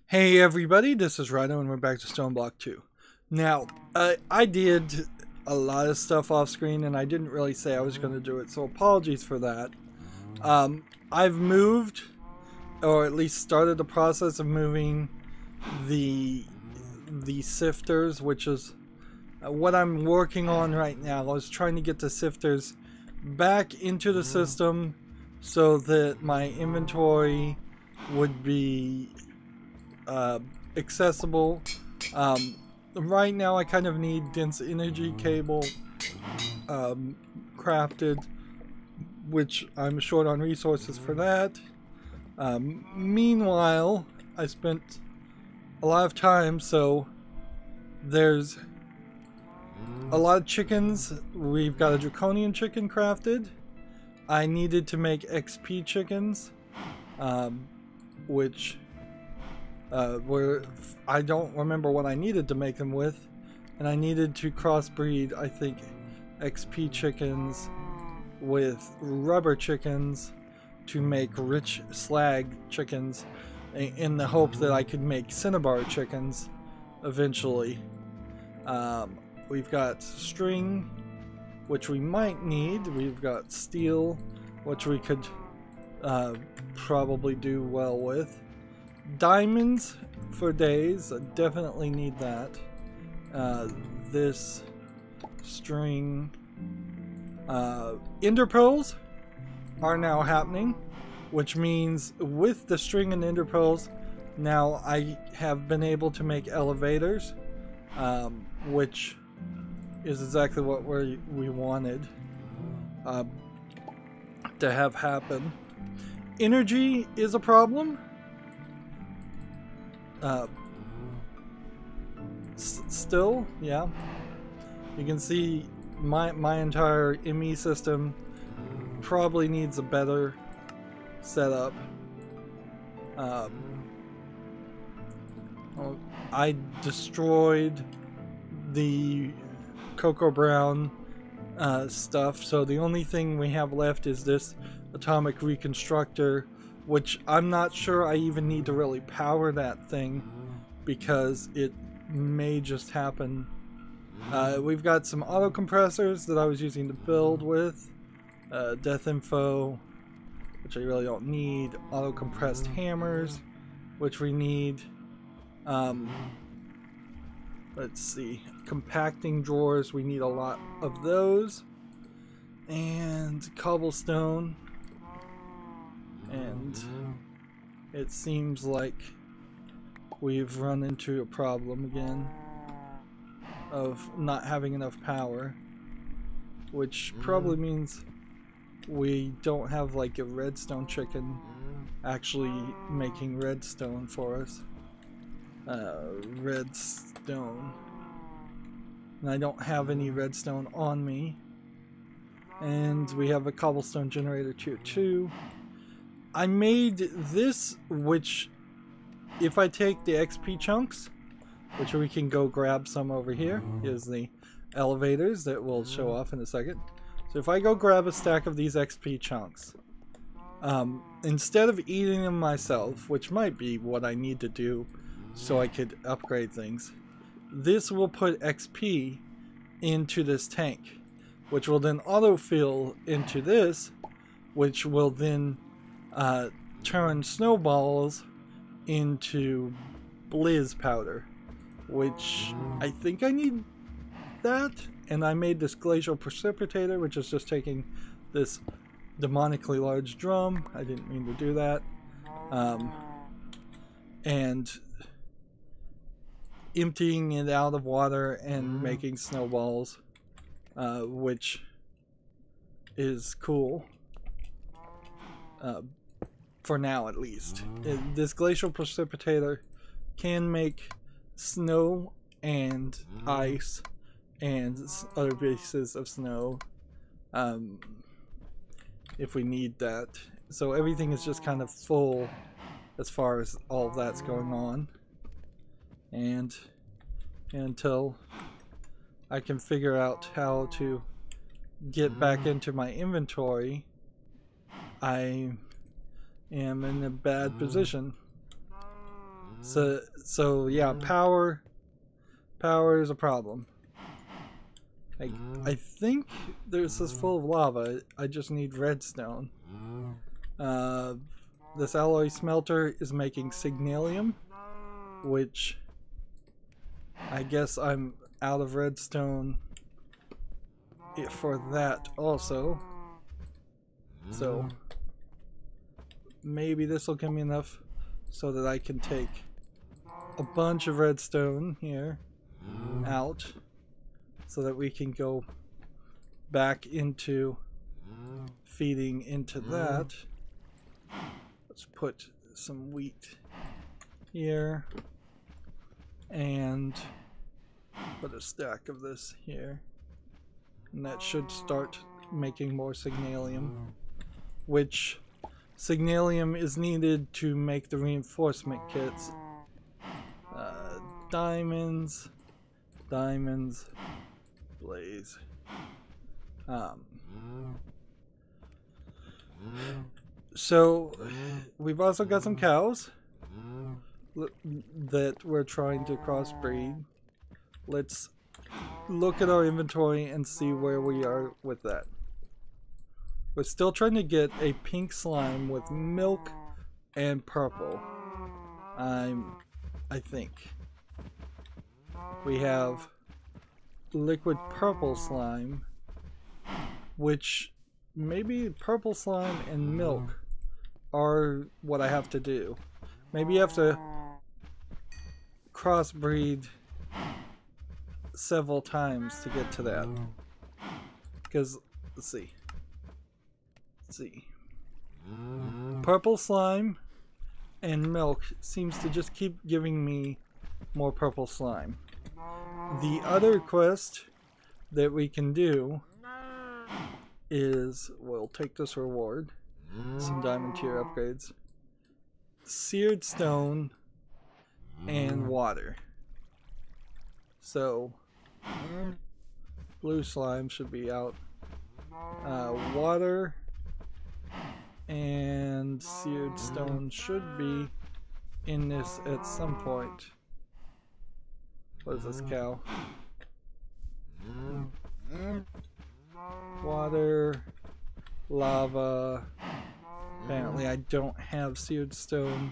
Hey everybody, this is Rydo and we're back to Stoneblock 2. Now, I did a lot of stuff off screen and I didn't really say I was going to do it, so apologies for that. I've moved, or at least started the process of moving the sifters, which is what I'm working on right now. I was trying to get the sifters back into the system so that my inventory would be accessible. Right now I kind of need dense energy cable crafted, which I'm short on resources for that. Meanwhile, I spent a lot of time, so there's a lot of chickens. We've got a draconian chicken crafted. I needed to make XP chickens, which I don't remember what I needed to make them with, and I needed to crossbreed, I think, XP chickens with rubber chickens to make rich slag chickens, in the hope that I could make cinnabar chickens eventually. We've got string, which we might need. We've got steel, which we could probably do well with. Diamonds for days, I definitely need that. This string, ender pearls are now happening, which means with the string and ender pearls, now I have been able to make elevators, which is exactly what we wanted to have happen. Energy is a problem. Still, yeah. You can see my entire ME system probably needs a better setup. I destroyed the cocoa brown stuff, so the only thing we have left is this atomic reconstructor, which I'm not sure I even need to really power that thing, because it may just happen. We've got some auto compressors that I was using to build with, death info, which I really don't need, auto compressed hammers, which we need. Let's see, compacting drawers, we need a lot of those, and cobblestone. And it seems like we've run into a problem again of not having enough power, which probably means we don't have like a redstone chicken actually making redstone for us. Redstone. And I don't have any redstone on me. And we have a cobblestone generator tier 2. I made this, which if I take the XP chunks, which we can go grab some over here, is the elevators that we'll show off in a second. So if I go grab a stack of these XP chunks, instead of eating them myself, which might be what I need to do so I could upgrade things, this will put XP into this tank, which will then autofill into this, which will then turn snowballs into blizz powder, which I think I need that. And I made this glacial precipitator, which is just taking this demonically large drum, I didn't mean to do that, and emptying it out of water and making snowballs, which is cool. For now, at least. This glacial precipitator can make snow and ice and other pieces of snow if we need that. So everything is just kind of full as far as all of that's going on. And until I can figure out how to get back into my inventory, I am in a bad position. So yeah, power is a problem. I think this is full of lava. I just need redstone. This alloy smelter is making signalium, which I guess I'm out of redstone for that also. So maybe this will give me enough so that I can take a bunch of redstone here out so that we can go back into feeding into that. Let's put some wheat here and put a stack of this here, and that should start making more signalium, which signalium is needed to make the reinforcement kits. Diamonds, blaze. So we've also got some cows that we're trying to crossbreed. Let's look at our inventory and see where we are with that. We're still trying to get a pink slime with milk and purple. I think we have liquid purple slime, which maybe purple slime and milk are what I have to do. Maybe you have to crossbreed several times to get to that. Because, let's see. Purple slime and milk seems to just keep giving me more purple slime. The other quest that we can do is, we'll take this reward, some diamond tier upgrades, seared stone and water. So blue slime should be out. Water and seared stone should be in this at some point. What is this cow? Water, lava. Apparently I don't have seared stone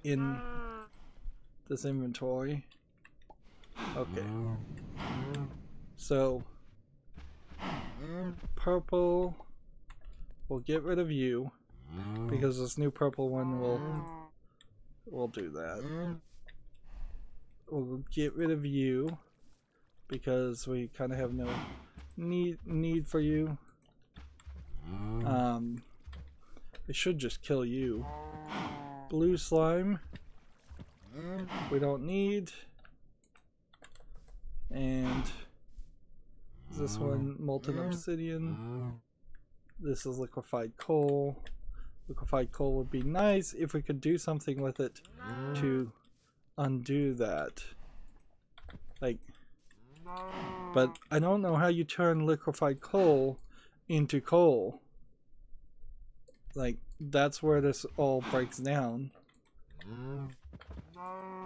in this inventory. Okay. So purple, we'll get rid of you because this new purple one will do that. We'll get rid of you because we kind of have no need for you. It should just kill you. Blue slime we don't need. And this one, molten obsidian. This is liquefied coal. Liquefied coal would be nice if we could do something with it to undo that. Like, but I don't know how you turn liquefied coal into coal. Like, that's where this all breaks down.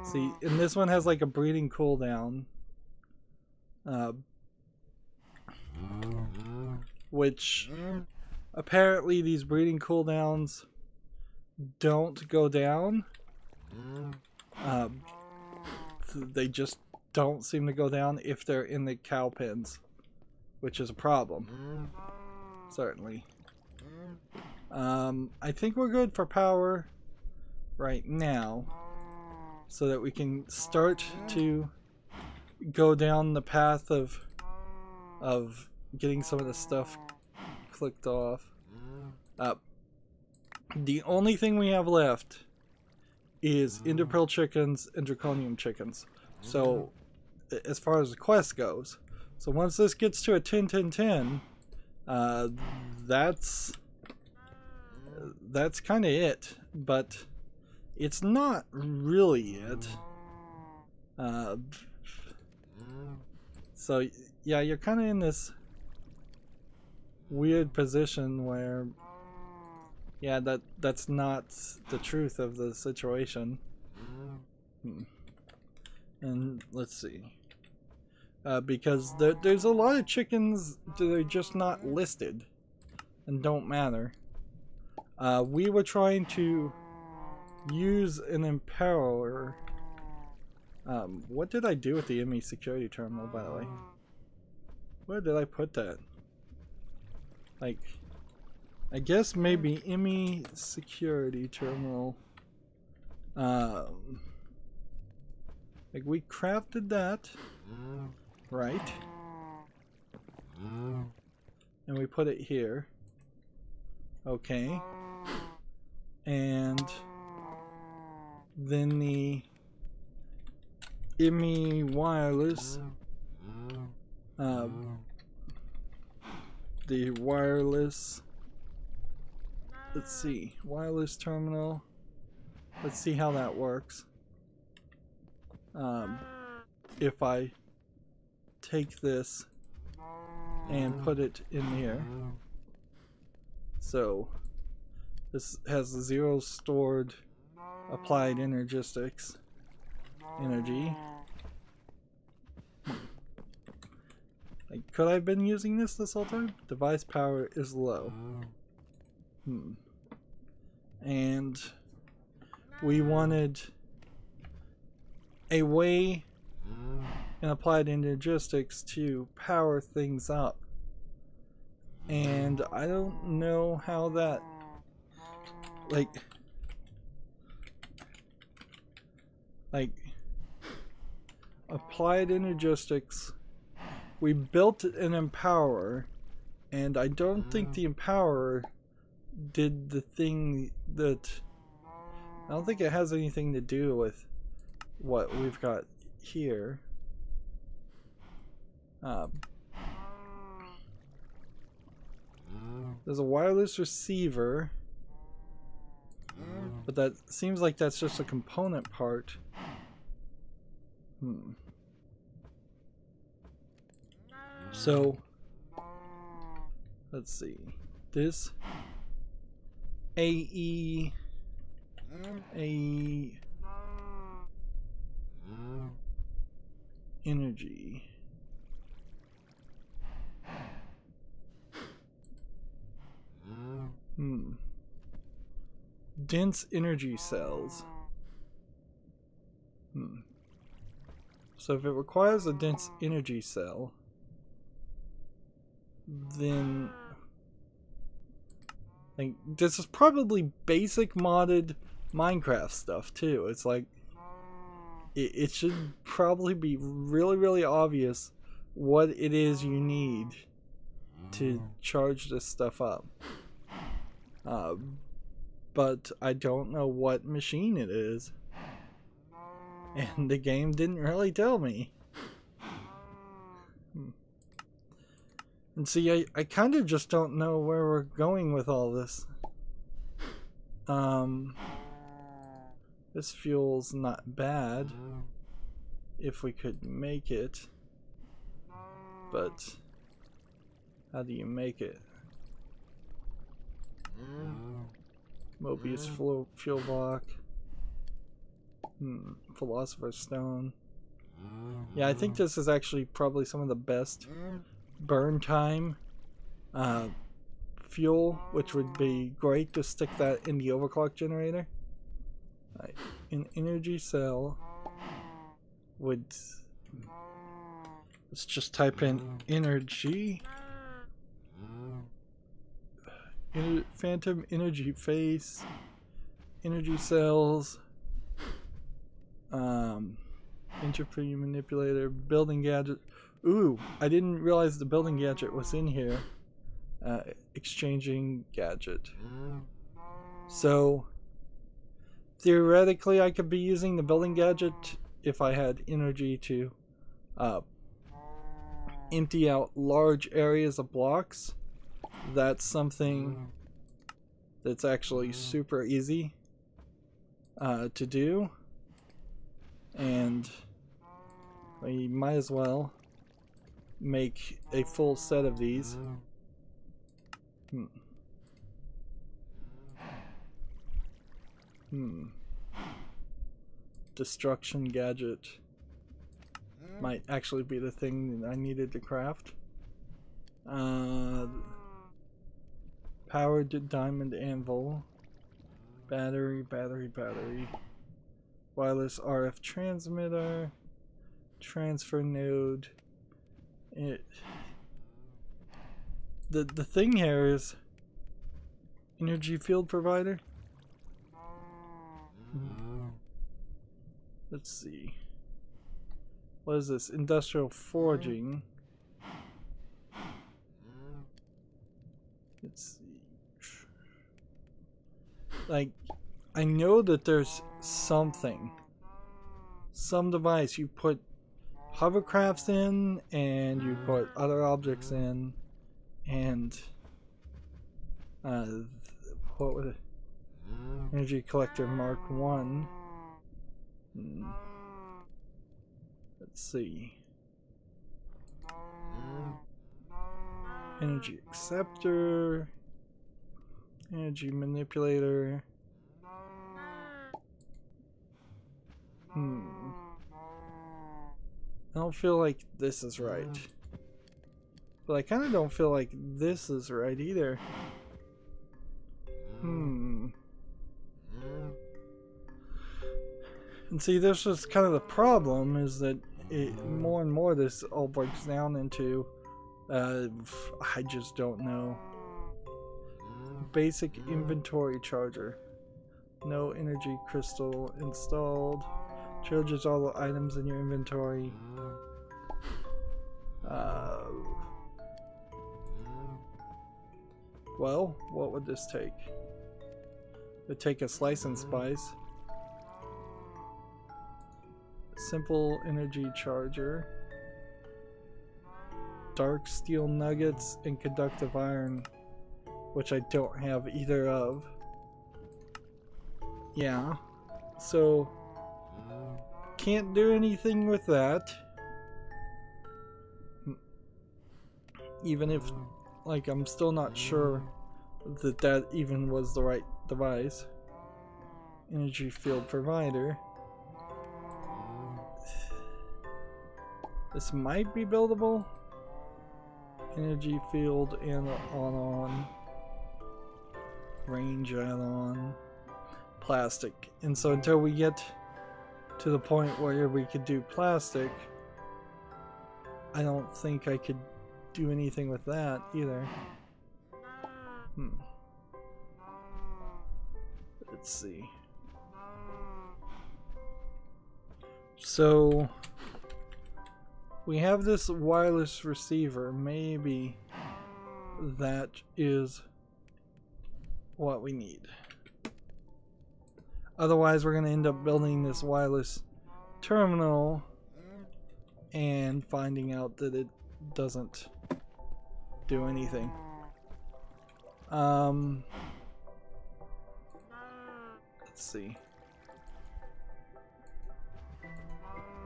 See, and this one has like a breeding cooldown. Which apparently these breeding cooldowns don't go down. They just don't seem to go down if they're in the cow pens, which is a problem. Certainly. I think we're good for power right now, so that we can start to go down the path of getting some of the stuff clicked off. The only thing we have left is Enderpearl chickens and draconium chickens. So as far as the quest goes, so once this gets to a 10-10-10, that's kind of it, but it's not really it. So yeah, you're kind of in this weird position where, yeah, that's not the truth of the situation. And let's see. Because there's a lot of chickens that are just not listed and don't matter. We were trying to use an impeller. What did I do with the ME security terminal, by the way? Where did I put that? Like, I guess maybe ME security terminal. Like, we crafted that, right? And we put it here. Okay. And then the ME wireless, the wireless, let's see, wireless terminal, let's see how that works. If I take this and put it in here, so this has 0 stored applied energistics energy. Like, could I have been using this whole time? Device power is low. And we wanted a way in applied energistics to power things up. And I don't know how that, like applied energistics, we built an empower, and I don't think the empower did the thing that, I don't think it has anything to do with what we've got here. There's a wireless receiver, but that seems like that's just a component part. So let's see, this AE energy. Dense energy cells. So if it requires a dense energy cell, then like this is probably basic modded Minecraft stuff too. It's like it should probably be really obvious what it is you need to charge this stuff up. But I don't know what machine it is, and the game didn't really tell me. And see, I kind of just don't know where we're going with all this. This fuel's not bad if we could make it, but how do you make it? Mobius fuel block. Philosopher's Stone. Yeah, I think this is actually probably some of the best burn time fuel, which would be great to stick that in the overclock generator. Right. An energy cell would, let's just type in energy, phantom energy face, energy cells, entropy manipulator, building gadget. Ooh, I didn't realize the building gadget was in here. Exchanging gadget. So theoretically I could be using the building gadget if I had energy to empty out large areas of blocks. That's something that's actually super easy to do, and we might as well make a full set of these. destruction gadget might actually be the thing that I needed to craft. Powered diamond anvil. Battery. Wireless RF transmitter. Transfer node. The thing here is energy field provider. Let's see. What is this? Industrial forging. Let's see. Like, I know that there's something. Some device you put hovercrafts in, and you put other objects in, and what was it? Energy collector Mark 1. Let's see. Energy acceptor. Energy manipulator. I don't feel like this is right. But I kind of don't feel like this is right either. And see, this is kind of the problem, is that more and more this all breaks down into I just don't know. Basic inventory charger. No energy crystal installed. Charges all the items in your inventory. Well, what would this take? It would take a slice and spice. Simple energy charger. Dark steel nuggets and conductive iron, which I don't have either of. Yeah, so can't do anything with that. Even if, like, I'm still not sure that that even was the right device. Energy field provider. This might be buildable. Energy field and on range add-on. Plastic. And so until we get to the point where we could do plastic, I don't think I could do anything with that either. Let's see. So we have this wireless receiver. Maybe that is what we need. Otherwise, we're going to end up building this wireless terminal and finding out that it doesn't do anything. Let's see.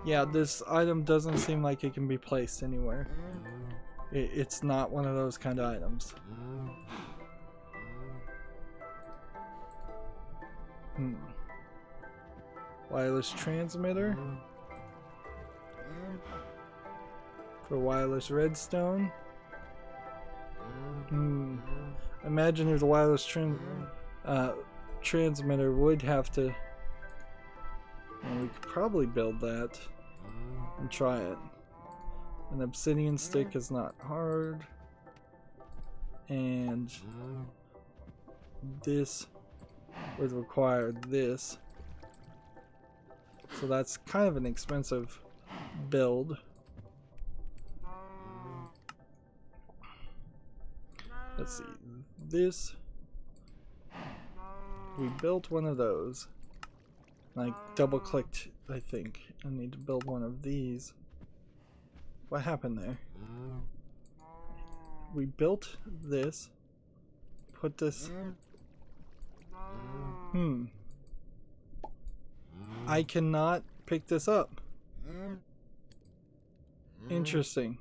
Yeah, this item doesn't seem like it can be placed anywhere. It's not one of those kind of items. Wireless transmitter. For wireless redstone. Imagine if the wireless transmitter would have to... And we could probably build that and try it. An obsidian stick is not hard. And this would require this. So that's kind of an expensive build. Let's see. This. We built one of those. I double clicked, I think. I need to build one of these. What happened there? We built this. Put this. I cannot pick this up. Interesting.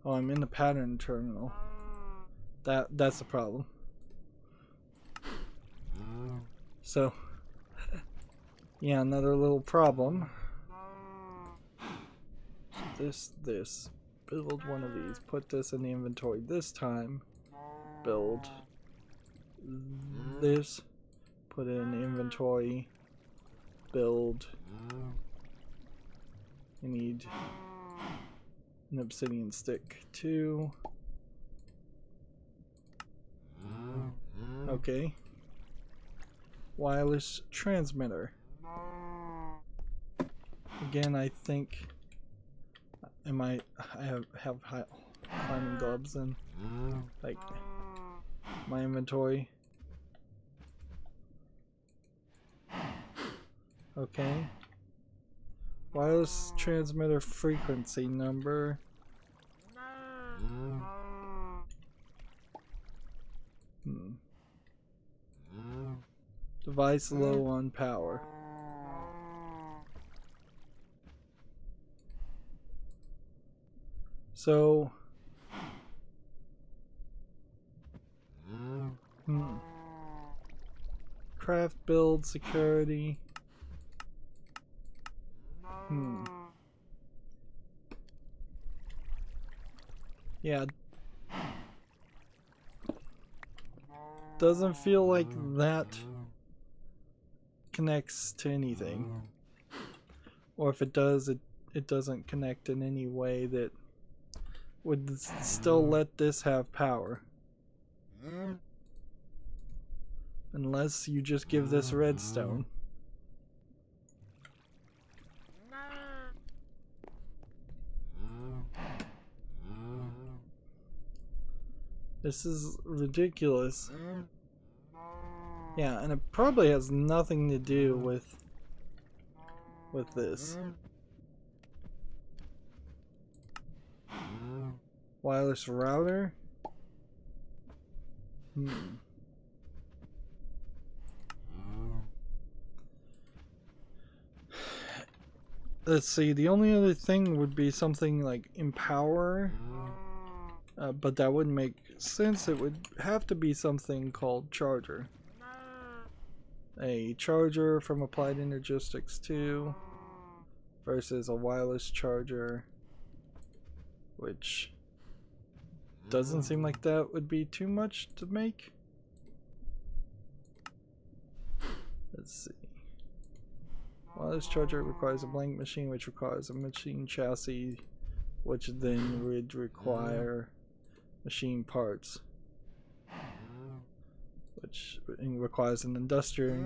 Oh, I'm in the pattern terminal. That's the problem. So, yeah, another little problem. This. Build one of these. Put this in the inventory this time. Build this. Put it in the inventory. Build. I need an obsidian stick too. Okay. Wireless transmitter. Again, I think I have climbing gloves in like my inventory. Okay. Wireless transmitter frequency number. Device low on power. So, craft build security. Yeah. Doesn't feel like that connects to anything. Or if it does, it doesn't connect in any way that would still let this have power. Unless you just give this redstone. This is ridiculous. Yeah, and it probably has nothing to do with this. Wireless router? Let's see, the only other thing would be something like Empower, but that wouldn't make sense. It would have to be something called Charger. A charger from Applied Energistics 2 versus a wireless charger, which doesn't seem like that would be too much to make. Let's see. Wireless charger requires a blank machine, which requires a machine chassis, which then would require machine parts, which requires an industrial.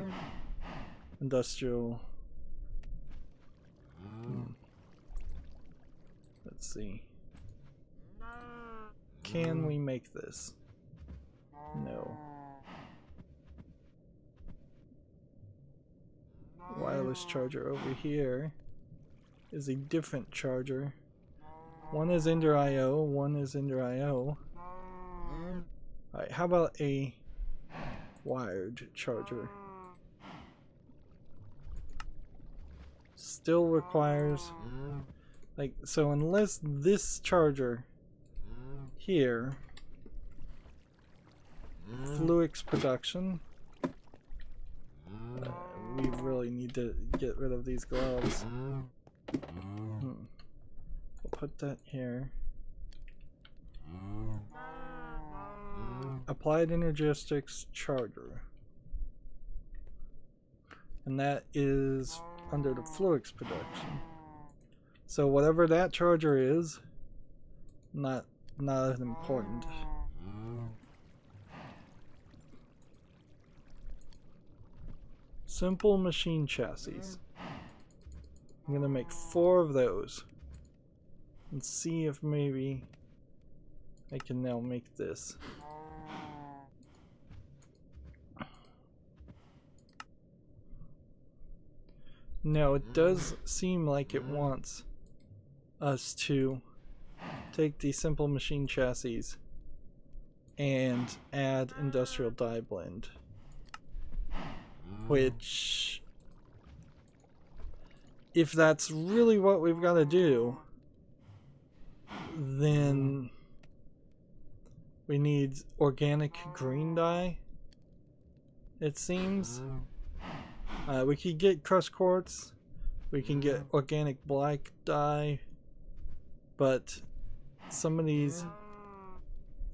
Let's see. Can we make this? No. Wireless charger over here is a different charger. One is Ender IO, one is Ender IO. Alright, how about a wired charger? Still requires, like, so unless this charger here, Fluix production, we really need to get rid of these gloves. We'll put that here. Applied Energistics charger. And that is under the Fluix production. So whatever that charger is, not as important. Simple machine chassis. I'm gonna make 4 of those and see if maybe I can now make this. Now it does seem like it wants us to take the simple machine chassis and add industrial die blend, which, if that's really what we've got to do, then we need organic green dye, it seems. We can get crushed quartz. We can get organic black dye. But some of these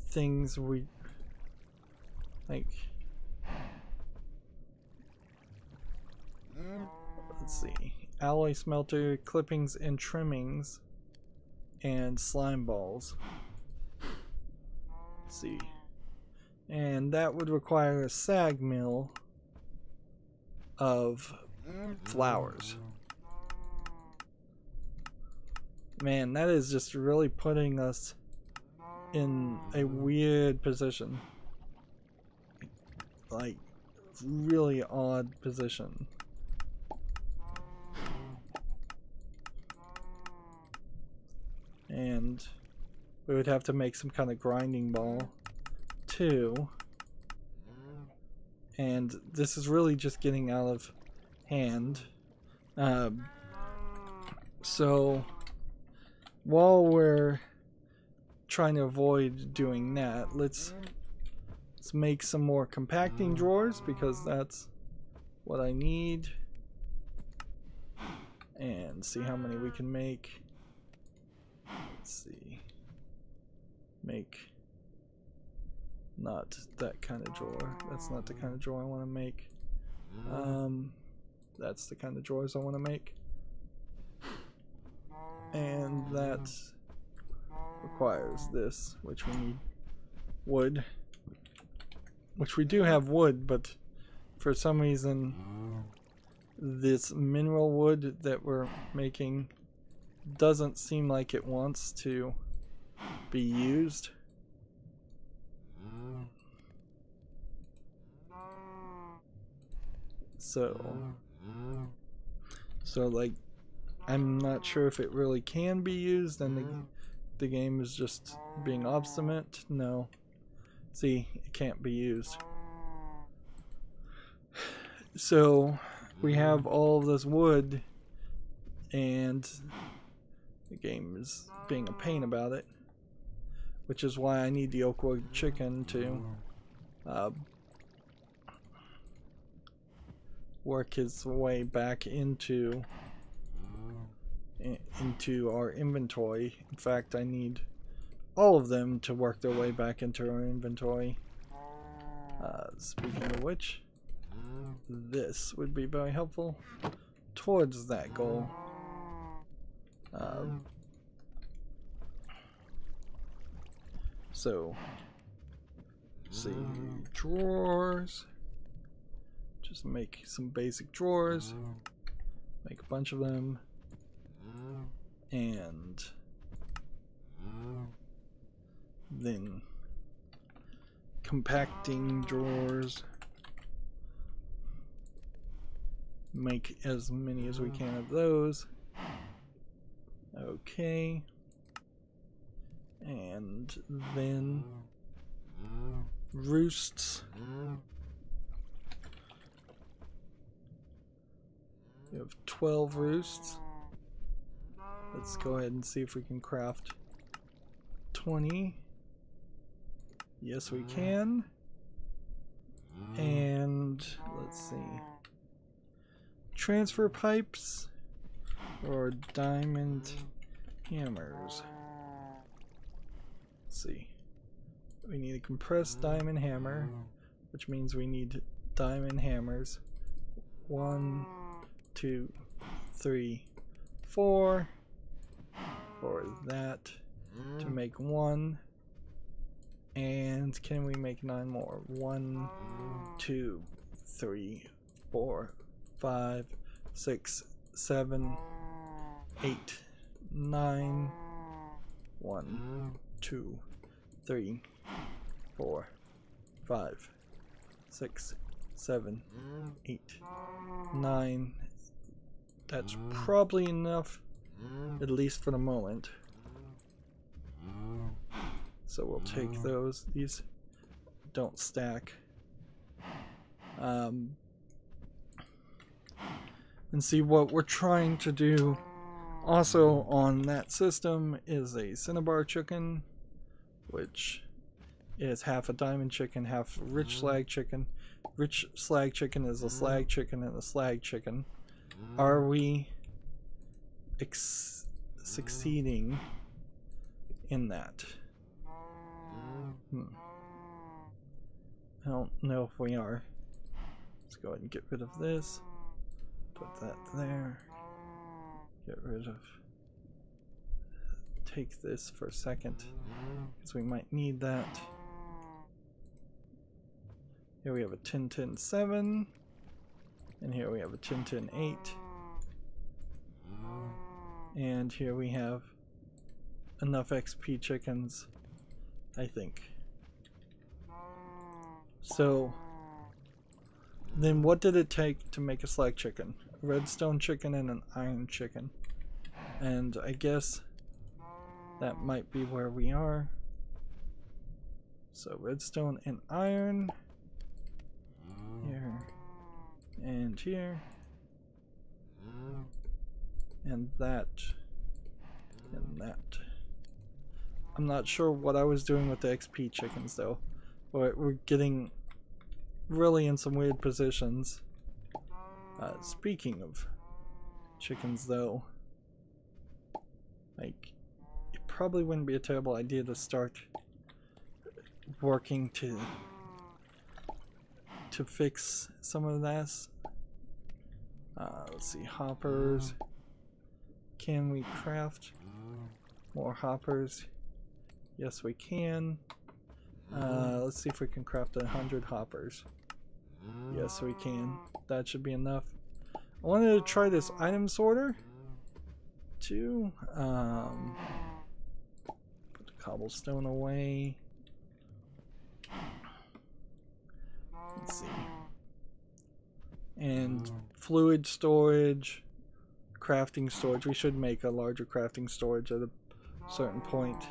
things we like. Let's see. Alloy smelter, clippings and trimmings, and slime balls. Let's see. And that would require a sag mill of flowers. Man, that is just really putting us in a weird position. Like, really odd position. And we would have to make some kind of grinding ball too. And this is really just getting out of hand. So while we're trying to avoid doing that, let's make some more compacting drawers, because that's what I need. And see how many we can make. Let's see. Make not that kind of drawer. That's not the kind of drawer I want to make. That's the kind of drawers I want to make. And that requires this, which we need wood. Which we do have wood, but for some reason this mineral wood that we're making doesn't seem like it wants to be used. So like, I'm not sure if it really can be used, and the game is just being obstinate. No. See, it can't be used. So we have all of this wood, and the game is being a pain about it, which is why I need the Oakwood chicken to work his way back into our inventory. In fact, I need all of them to work their way back into our inventory. Speaking of which, this would be very helpful towards that goal. So, see, drawers. Just make some basic drawers. Make a bunch of them. And then compacting drawers. Make as many as we can of those. Okay. And then roosts. We have 12 roosts. Let's go ahead and see if we can craft 20. Yes, we can. And let's see. Transfer pipes or diamond hammers. Let's see. We need a compressed diamond hammer, which means we need diamond hammers. 1, 2, 3, 4 for that to make 1. And can we make 9 more? 1, 2, 3, 4, 5, 6, 7, 8, 9. 1, 2, 3, 4, 5, 6, 7, 8, 9. That's probably enough, at least for the moment. So we'll take those. These don't stack. And see, what we're trying to do also on that system is a cinnabar chicken, which is half a diamond chicken, half rich slag chicken. Rich slag chicken is a slag chicken and a slag chicken. Are we succeeding in that? I don't know if we are. Let's go ahead and get rid of this. Put that there. Get rid of... Take this for a second, because we might need that. Here we have a 10-10-7, and here we have a 10-10-8, and here we have enough XP chickens, I think. So then what did it take to make a slag chicken? A redstone chicken and an iron chicken. And I guess that might be where we are. So redstone and iron. Here. And here. And that. And that. I'm not sure what I was doing with the XP chickens though. We're getting really in some weird positions. Speaking of chickens though, like, it probably wouldn't be a terrible idea to start working to fix some of this. Let's see, hoppers. Can we craft more hoppers? Yes, we can. Let's see if we can craft 100 hoppers. Yes, we can. That should be enough. I wanted to try this item sorter too. Put the cobblestone away. Let's see. And fluid storage, crafting storage. We should make a larger crafting storage at a certain point.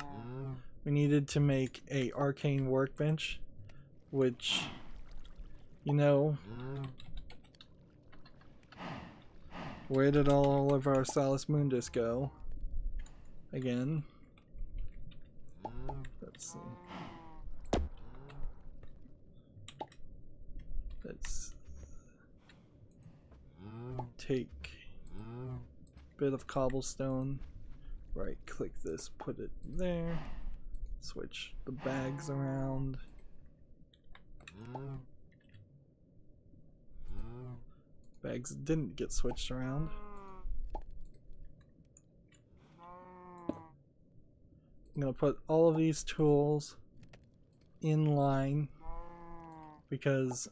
We needed to make a Arcane Workbench, which, you know, where did all of our Salus Mundus go? Again. Let's see. Let's take a bit of cobblestone, right click this, put it there, switch the bags around. Bags didn't get switched around. I'm going to put all of these tools in line because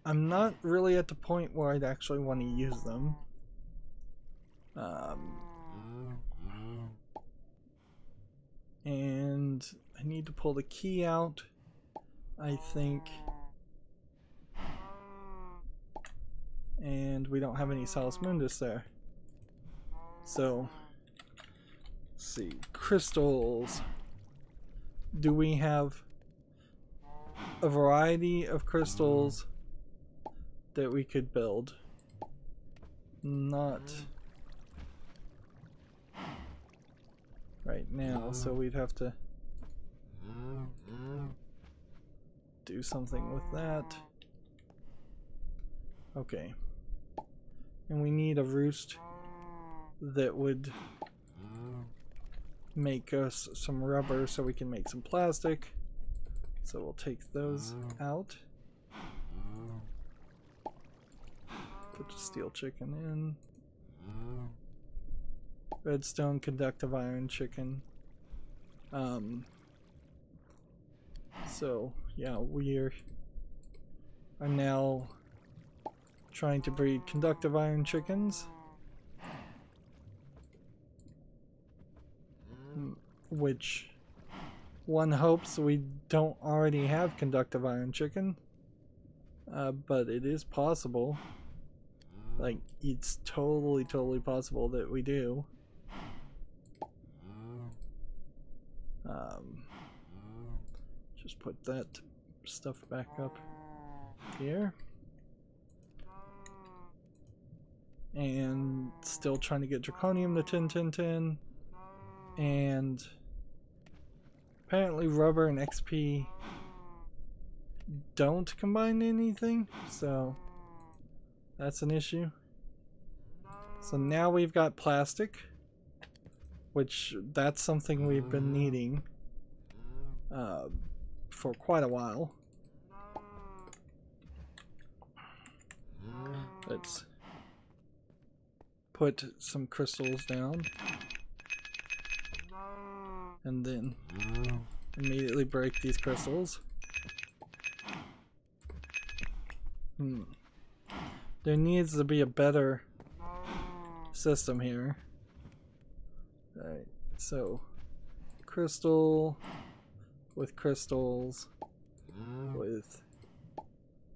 I'm not really at the point where I'd actually want to use them. And I need to pull the key out, I think. And we don't have any Salus Mundus there. So, let's see. Crystals. Do we have a variety of crystals that we could build? Not right now, so we'd have to do something with that. Okay. And we need a roost that would make us some rubber so we can make some plastic. So we'll take those out. Put the steel chicken in. Redstone conductive iron chicken. So yeah, we are now trying to breed conductive iron chickens, which one hopes we don't already have conductive iron chicken, but it is possible. Like, it's totally possible that we do. Just put that stuff back up here. And still trying to get draconium to 10-10-10 and Apparently rubber and XP don't combine anything, so that's an issue. So now we've got plastic, which that's something we've been needing for quite a while. Let's put some crystals down and then immediately break these crystals. There needs to be a better system here. Alright, so crystal with crystals with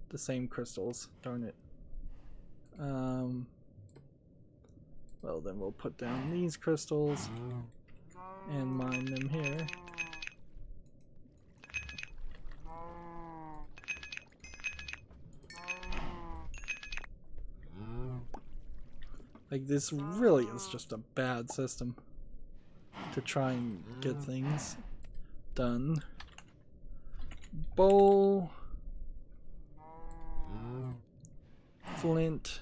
the same crystals, darn it. Well, then we'll put down these crystals and mine them here. Like, this really is just a bad system to try and get things done. Bowl, flint.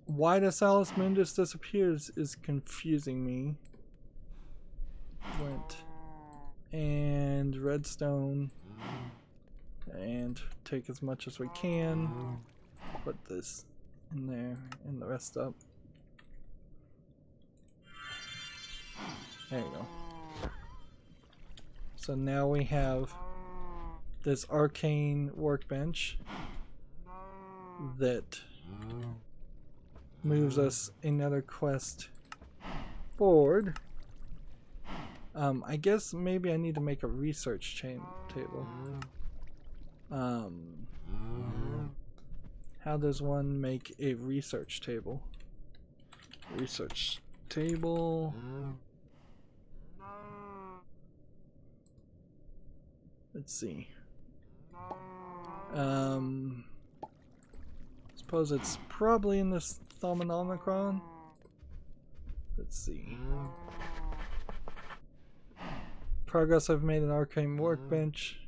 Why does Alice Moon just disappears is confusing me. Flint and redstone, and take as much as we can. Put this in there and the rest up. There you go. So now we have this Arcane Workbench that moves us another quest forward. I guess maybe I need to make a research table. How does one make a research table? Research table. Let's see. Suppose it's probably in this Thaumanomicron. Let's see. Progress I've made an Arcane Workbench.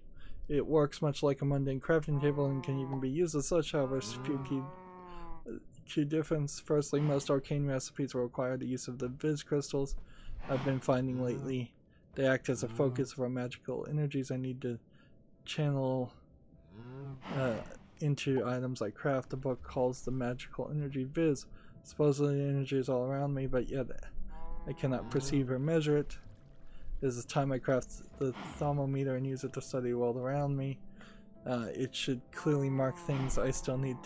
It works much like a mundane crafting table and can even be used as such. However, there's a few key difference. Firstly, most arcane recipes will require the use of the Viz crystals I've been finding lately. They act as a focus of our magical energies I need to channel into items I craft. The book calls the magical energy Viz. Supposedly the energy is all around me, but yet I cannot perceive or measure it. This is the time I craft the thermometer and use it to study the world around me. It should clearly mark things I still need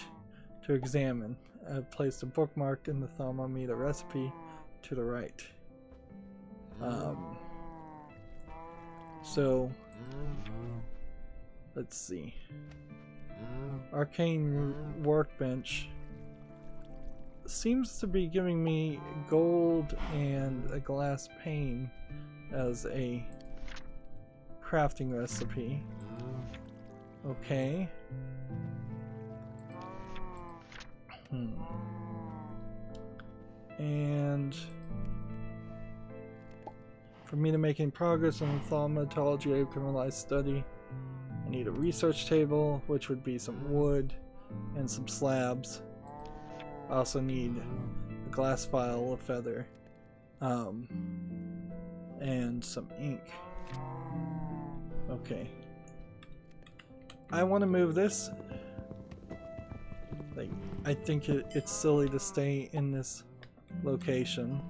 to examine. I've placed a bookmark in the thermometer recipe to the right. So, let's see. Arcane Workbench seems to be giving me gold and a glass pane as a crafting recipe. Okay. And for me to make any progress on the thaumatology of criminalized study, I need a research table, which would be some wood and some slabs. I also need a glass vial, a feather, and some ink. Okay. I want to move this. Like, I think it's silly to stay in this location.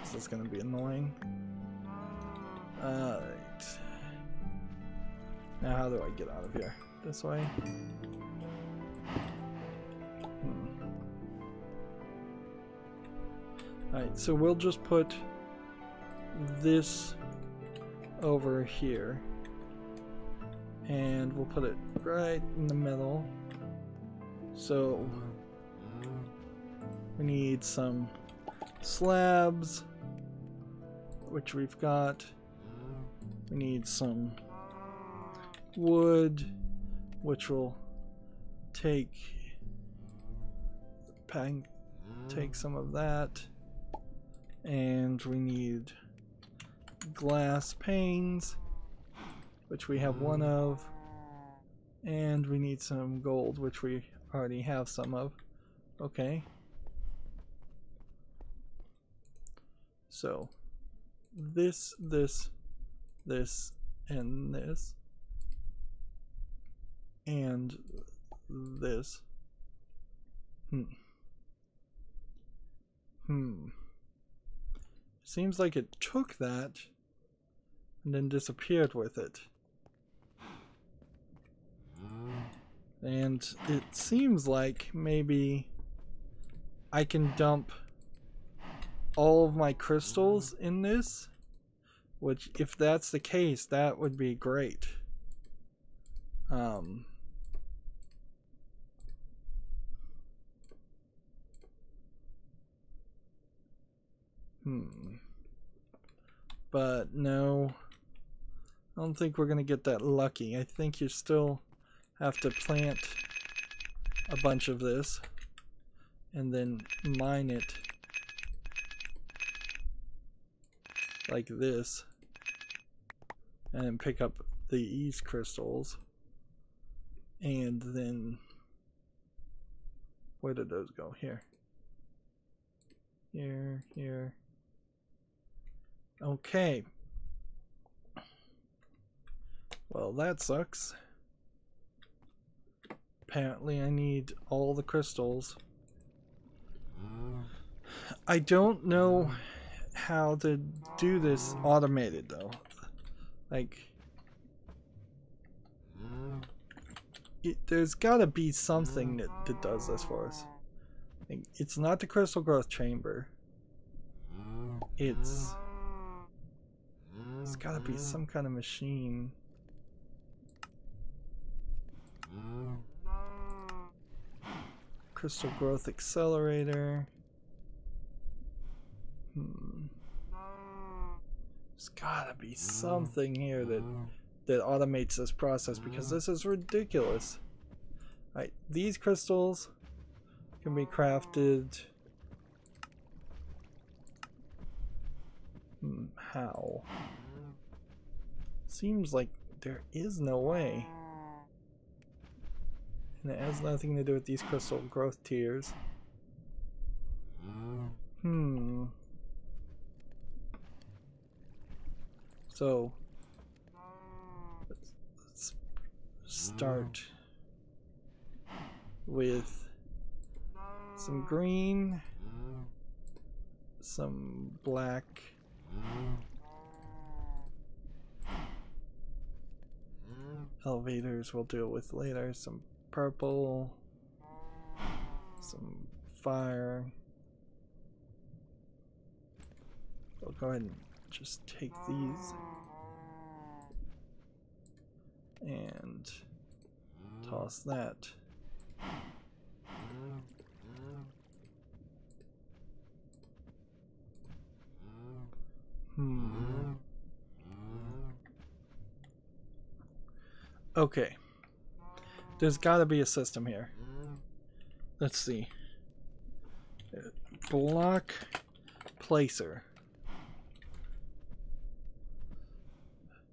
This is gonna be annoying. Right. Now how do I get out of here? This way? Alright, so we'll just put this over here. And we'll put it right in the middle. So we need some slabs, which we've got. We need some wood, which will take take some of that. And we need glass panes, which we have one of. And we need some gold, which we already have some of. Okay. So, this, and this. And this. Seems like it took that and then disappeared with it. And it seems like maybe I can dump all of my crystals in this, which if that's the case, that would be great. But no, I don't think we're gonna get that lucky. I think you still have to plant a bunch of this and then mine it like this and then pick up these crystals, and then where did those go? Here, here. Okay, well that sucks. Apparently I need all the crystals. I don't know how to do this automated though. Like, there's gotta be something that does this for us. Like, it's not the crystal growth chamber. It's gotta be some kind of machine. Crystal growth accelerator. There's gotta be something here that automates this process, because this is ridiculous. Alright, these crystals can be crafted. How? Seems like there is no way. And it has nothing to do with these crystal growth tiers. So let's start with some green, some black, elevators we'll deal with later, some purple, some fire. We'll go ahead and just take these and toss that. Okay. There's gotta be a system here. Let's see. Block placer.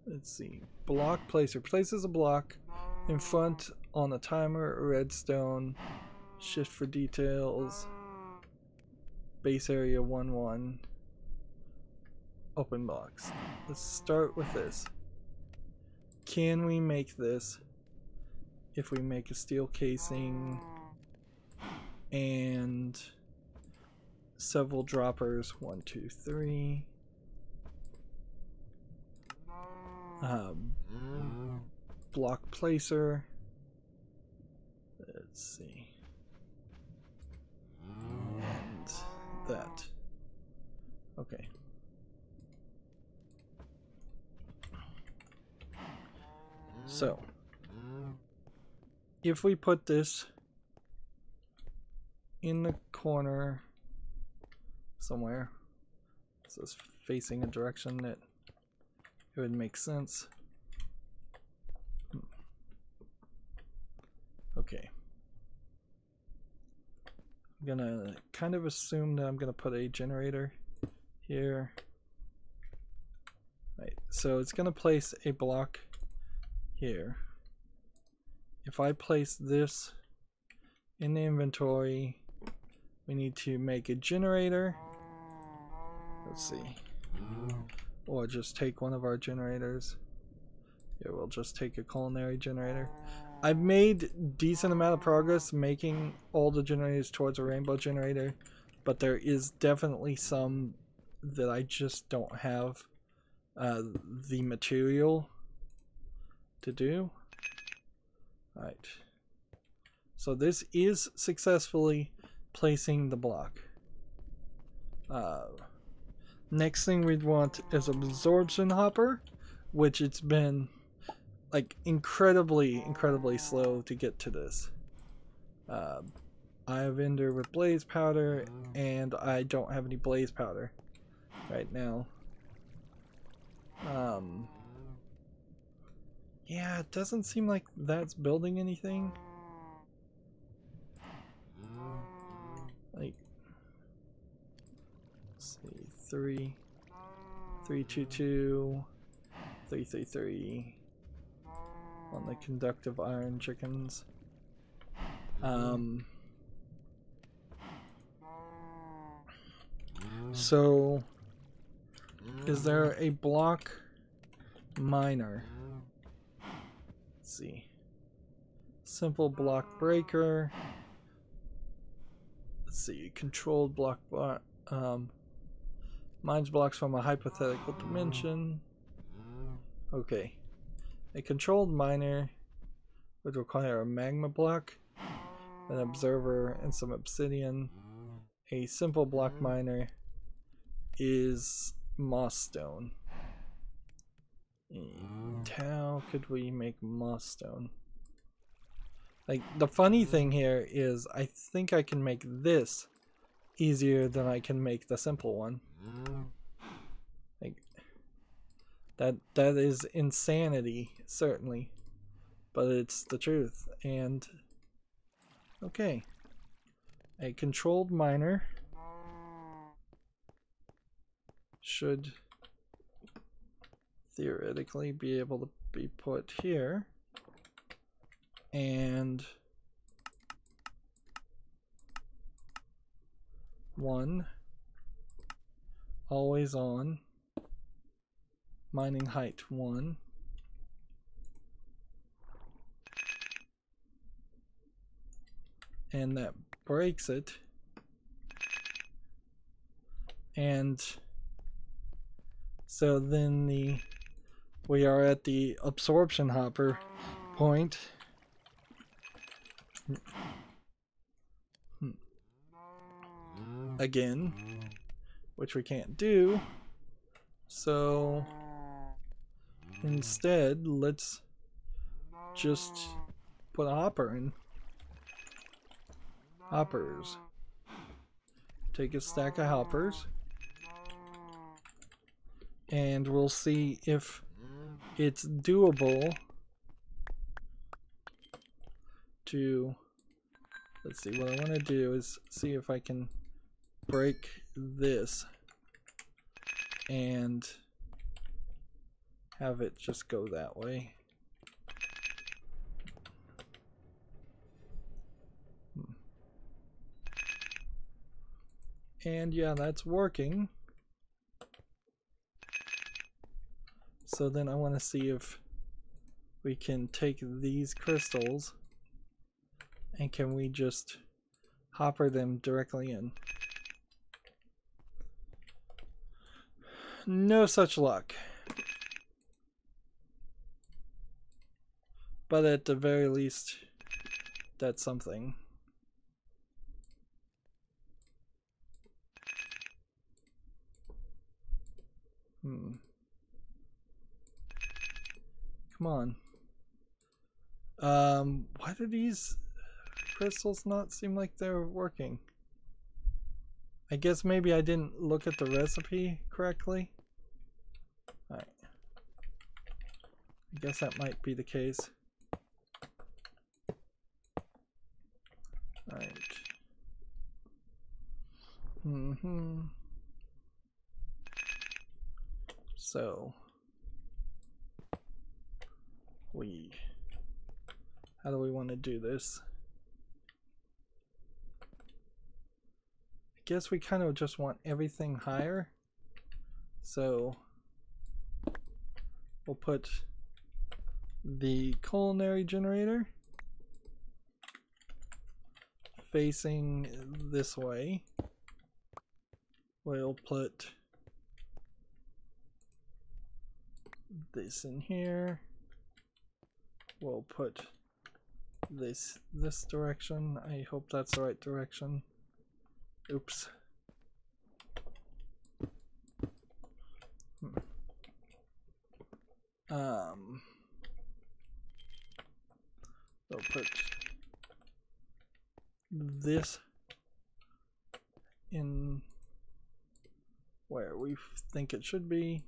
Let's see. Block placer. Places a block in front on a timer, redstone, shift for details, base area 1-1, open blocks. Let's start with this. Can we make this if we make a steel casing and several droppers? 1, 2, 3. Block placer. Let's see. And that. Okay. So, if we put this in the corner somewhere, so it's facing a direction that it would make sense. Okay. I'm gonna kind of assume that I'm gonna put a generator here. Right, so it's gonna place a block here. If I place this in the inventory, we need to make a generator. Let's see. Or just take one of our generators. Here, we'll just take a culinary generator. I've made decent amount of progress making all the generators towards a rainbow generator, but there is definitely some that I just don't have the material to do. Alright. So this is successfully placing the block. Next thing we'd want is Absorption Hopper, which it's been like incredibly slow to get to this. I have Ender with blaze powder, and I don't have any blaze powder right now. Yeah, it doesn't seem like that's building anything. Like, let's see, 322, 333 on the conductive iron chickens. So is there a block miner? Let's see. Simple block breaker. Let's see. Controlled block mines blocks from a hypothetical dimension. Okay. A controlled miner would require a magma block, an observer, and some obsidian. A simple block miner is moss stone. And how could we make moss stone? Like, the funny thing here is I think I can make this easier than I can make the simple one. Like, that is insanity, certainly, but it's the truth. And okay, a controlled miner should theoretically be able to be put here, and one always on, mining height 1, and that breaks it. And so then we are at the absorption hopper point. Again, which we can't do. So instead, let's just put a hopper in. Hoppers. Take a stack of hoppers, and we'll see if it's doable to, let's see, what I want to do is see if I can break this and have it just go that way. And yeah, that's working. So then I want to see if we can take these crystals and can we just hopper them directly in. No such luck. But at the very least, that's something. Come on. Why do these crystals not seem like they're working? I guess maybe I didn't look at the recipe correctly. Alright. I guess that might be the case. Alright. So how do we want to do this? I guess we kind of just want everything higher. So we'll put the culinary generator facing this way. We'll put this in here. We'll put this direction. I hope that's the right direction. Oops. We'll put this in where we think it should be,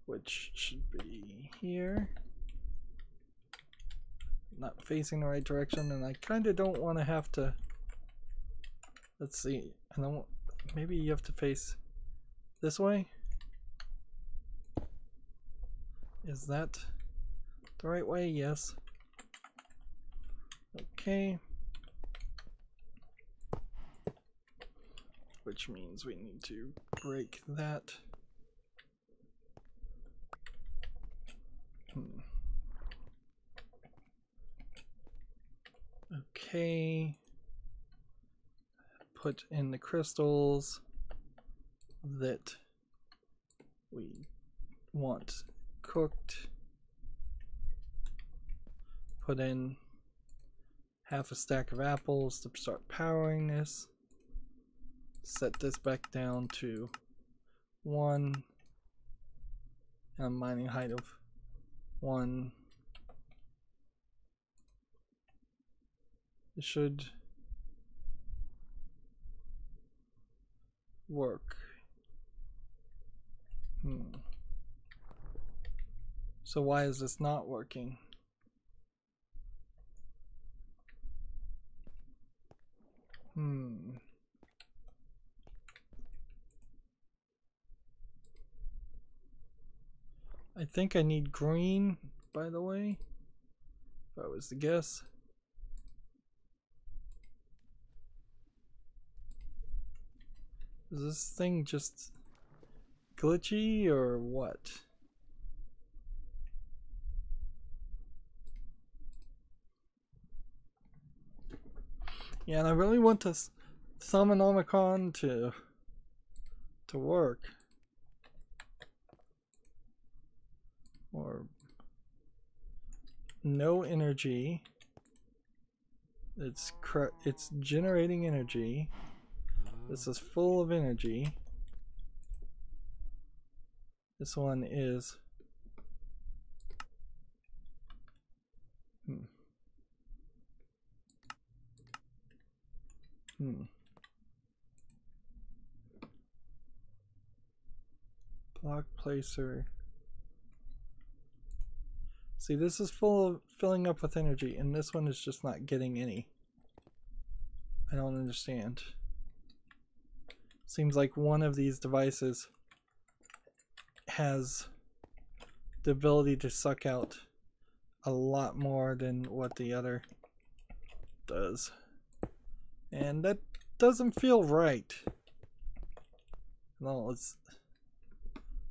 which should be here. Not facing the right direction, and I kind of don't want to have to. Let's see. I don't. Maybe you have to face this way. Is that the right way? Yes. Okay. Which means we need to break that. Okay. Put in the crystals that we want cooked. Put in half a stack of apples to start powering this. Set this back down to 1 and a mining height of 1. It should work. So why is this not working? I think I need green, by the way, if I was to guess. Is this thing just glitchy or what? Yeah, and I really want this Thumbonomicon to work. Or no energy. It's generating energy. This is full of energy. This one is block placer. See, this is filling up with energy, and this one is just not getting any. I don't understand. Seems like one of these devices has the ability to suck out a lot more than what the other does. And that doesn't feel right. No,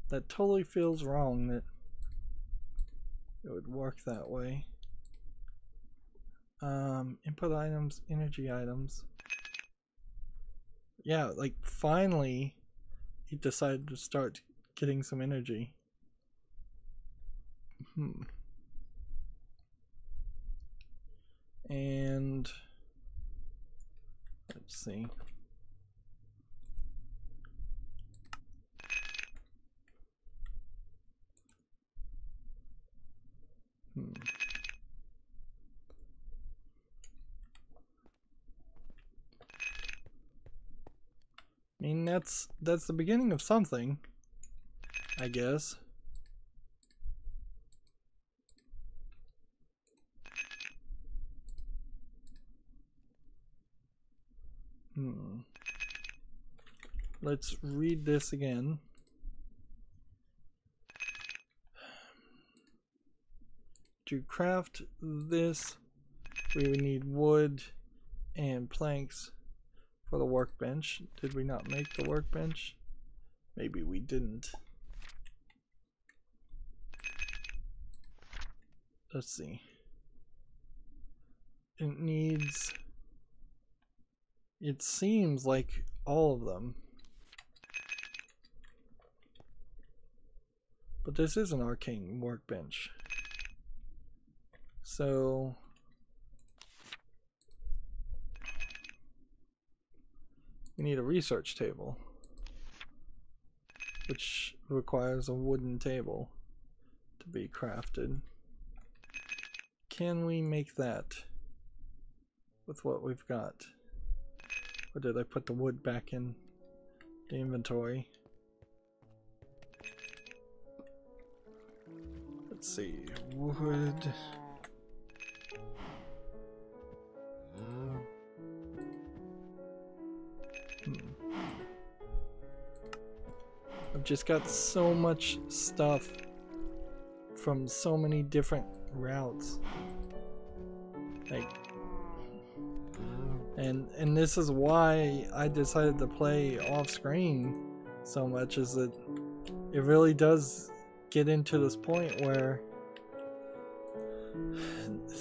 that totally feels wrong that it would work that way. Input items, energy items. Yeah, like finally he decided to start getting some energy. And let's see. I mean, that's the beginning of something, I guess. let's read this again. To craft this, we would need wood and planks for the workbench. Did we not make the workbench? Maybe we didn't. Let's see. It needs... It seems like all of them. But this is an Arcane Workbench. So... we need a research table, which requires a wooden table to be crafted. Can we make that with what we've got? Or did I put the wood back in the inventory? Let's see, wood. I've just got so much stuff from so many different routes. Like, and this is why I decided to play off screen so much, is that it really does get into this point where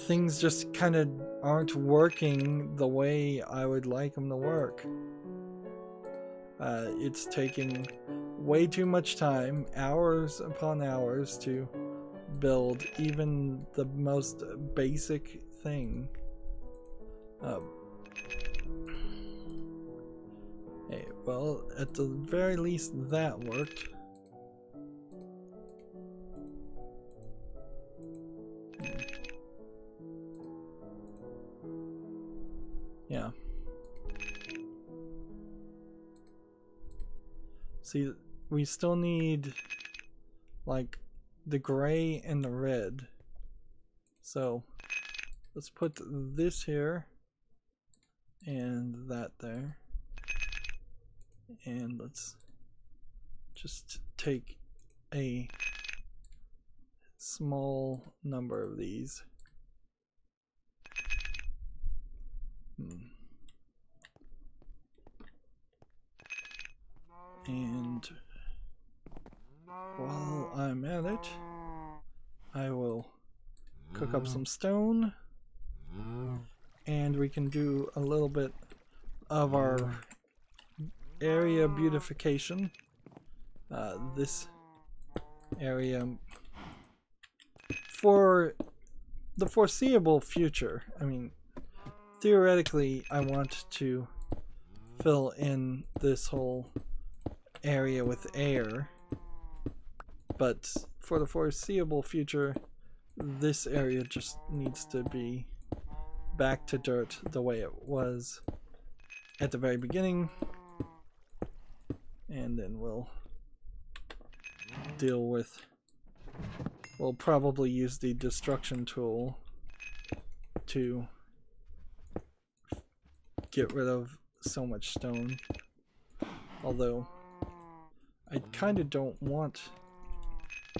things just kind of aren't working the way I would like them to work. It's taking way too much time, hours upon hours, to build even the most basic thing. Hey, well, at the very least that worked. Yeah. See, we still need like the gray and the red. So let's put this here and that there. And let's just take a small number of these. And while I'm at it, I will cook up some stone, and we can do a little bit of our area beautification. This area, for the foreseeable future, I mean, theoretically I want to fill in this whole area with air, but for the foreseeable future this area just needs to be back to dirt the way it was at the very beginning, and then we'll deal with, we'll probably use the destruction tool to get rid of so much stone, although I kind of don't want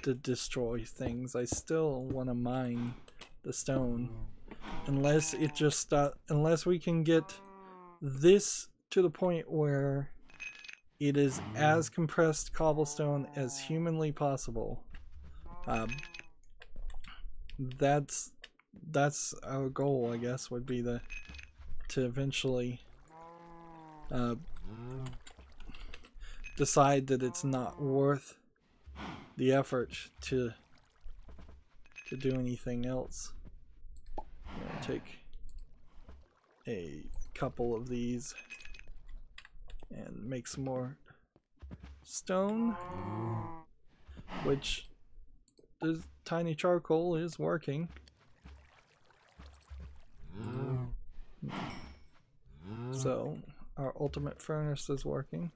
to destroy things. I still want to mine the stone, unless it just unless we can get this to the point where it is as compressed cobblestone as humanly possible. That's our goal, I guess, would be to eventually decide that it's not worth the effort to do anything else. I'm gonna take a couple of these and make some more stone, which this tiny charcoal is working. So our ultimate furnace is working.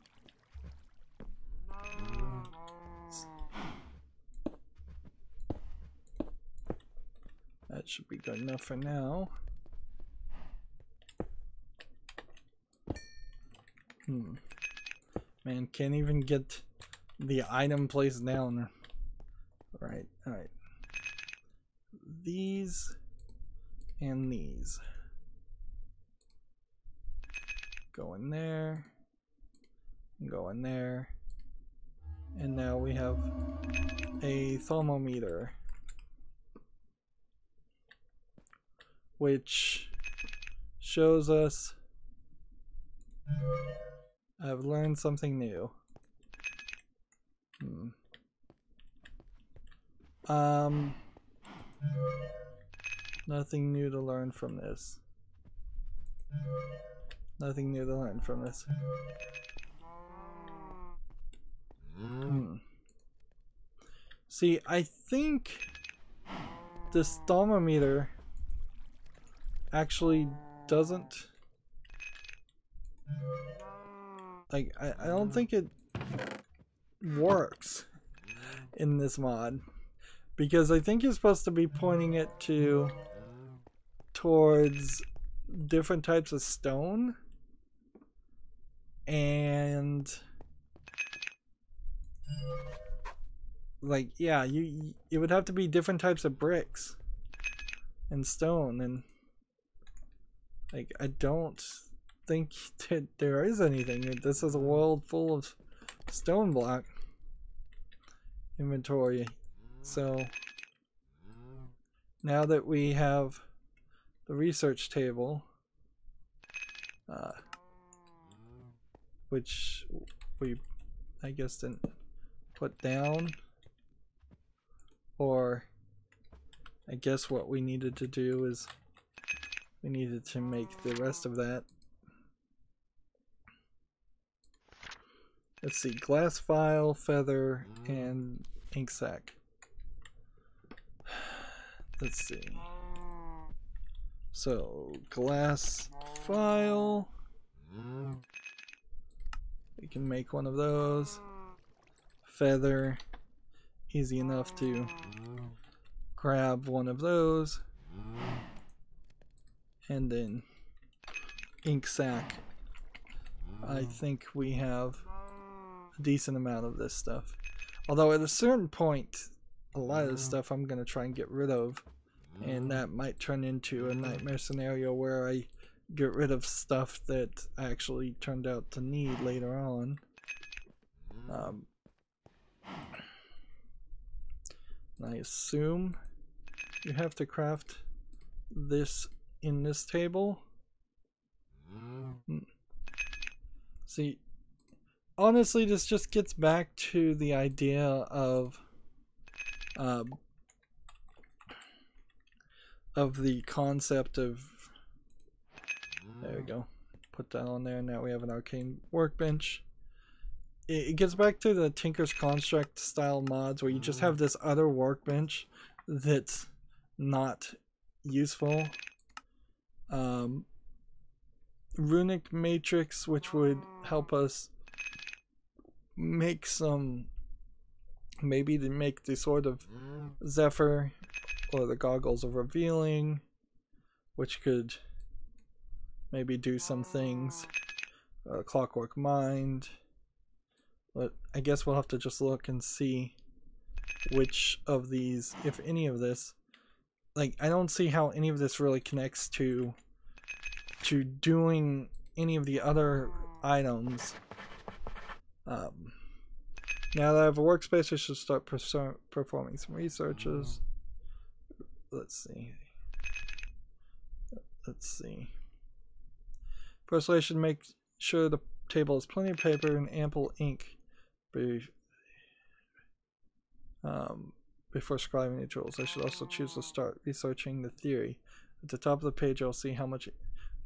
That should be good enough for now. Man, Man, can't even get the item placed down. Alright. These and these. Go in there. Go in there. And now we have a thermometer, which shows us I've learned something new. Nothing new to learn from this. Nothing new to learn from this. See, I think this thermometer actually doesn't, like, I don't think it works in this mod, because I think you're supposed to be pointing it towards different types of stone, and like, yeah, it would have to be different types of bricks and stone, and like, I don't think that there is anything. This is a world full of Stoneblock inventory. So now that we have the research table, which we, I guess, didn't put down, or I guess what we needed to do is we needed to make the rest of that. Let's see, glass file, feather, and ink sac. Let's see. So, glass file. We can make one of those. Feather. Easy enough to grab one of those. And then ink sac. I think we have a decent amount of this stuff. Although at a certain point, a lot of the stuff I'm going to try and get rid of. And that might turn into a nightmare scenario where I get rid of stuff that I actually turned out to need later on. I assume you have to craft this in this table. See, honestly, this just gets back to the idea of the concept of, there we go, put that on there. Now we have an Arcane Workbench. It gets back to the Tinker's Construct style mods where you just have this other workbench that's not useful. Runic Matrix, which would help us make some, maybe to make the Sword of Zephyr or the Goggles of Revealing, which could maybe do some things. Clockwork Mind. But I guess we'll have to just look and see which of these, if any of this, like, I don't see how any of this really connects to doing any of the other items. Now that I have a workspace, I should start performing some researches. Let's see. Firstly, I should make sure the table has plenty of paper and ample ink before scribing the tools. I should also choose to start researching the theory. At the top of the page, I'll see how much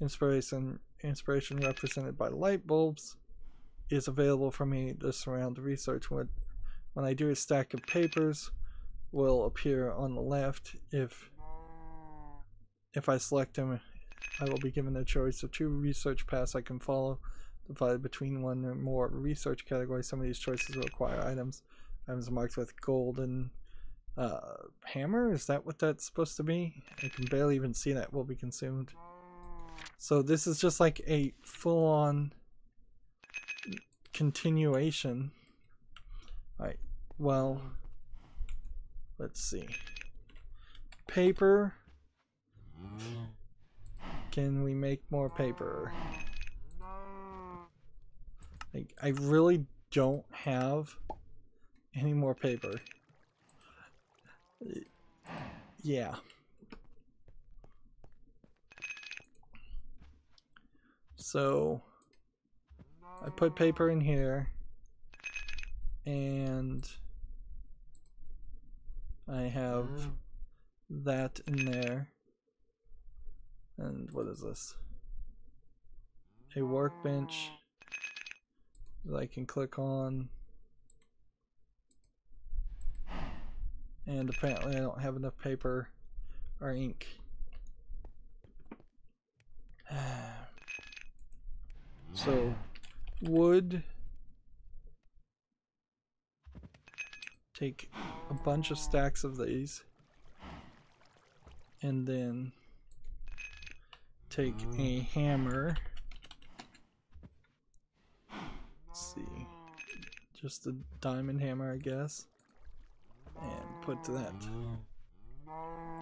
inspiration represented by light bulbs is available for me to surround the research. When I do, a stack of papers will appear on the left. If I select them, I will be given a choice of 2 research paths I can follow, divided between one or more research categories. Some of these choices will require items. Items marked with golden hammer. Is that what that's supposed to be? I can barely even see that. Will be consumed. So this is just like a full-on continuation. Alright, well, let's see. Paper. Can we make more paper? Like, I really don't have any more paper. Yeah. So I put paper in here, and I have that in there. And what is this? A workbench that I can click on. And apparently I don't have enough paper or ink. So wood. Take a bunch of stacks of these. And then take a hammer. Let's see. Just a diamond hammer, I guess. And put that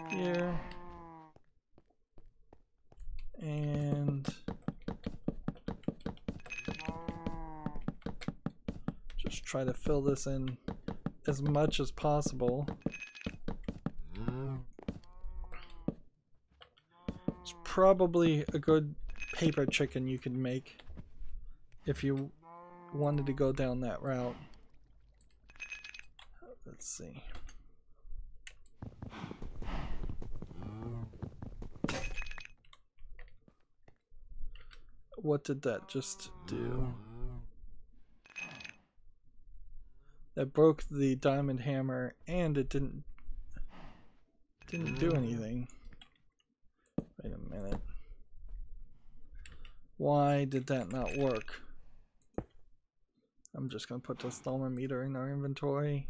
here. And just try to fill this in as much as possible. It's probably a good paper chicken you could make if you wanted to go down that route. Let's see. What did that just do? That broke the diamond hammer, and it didn't do anything. Wait a minute. Why did that not work? I'm just gonna put the thermometer in our inventory.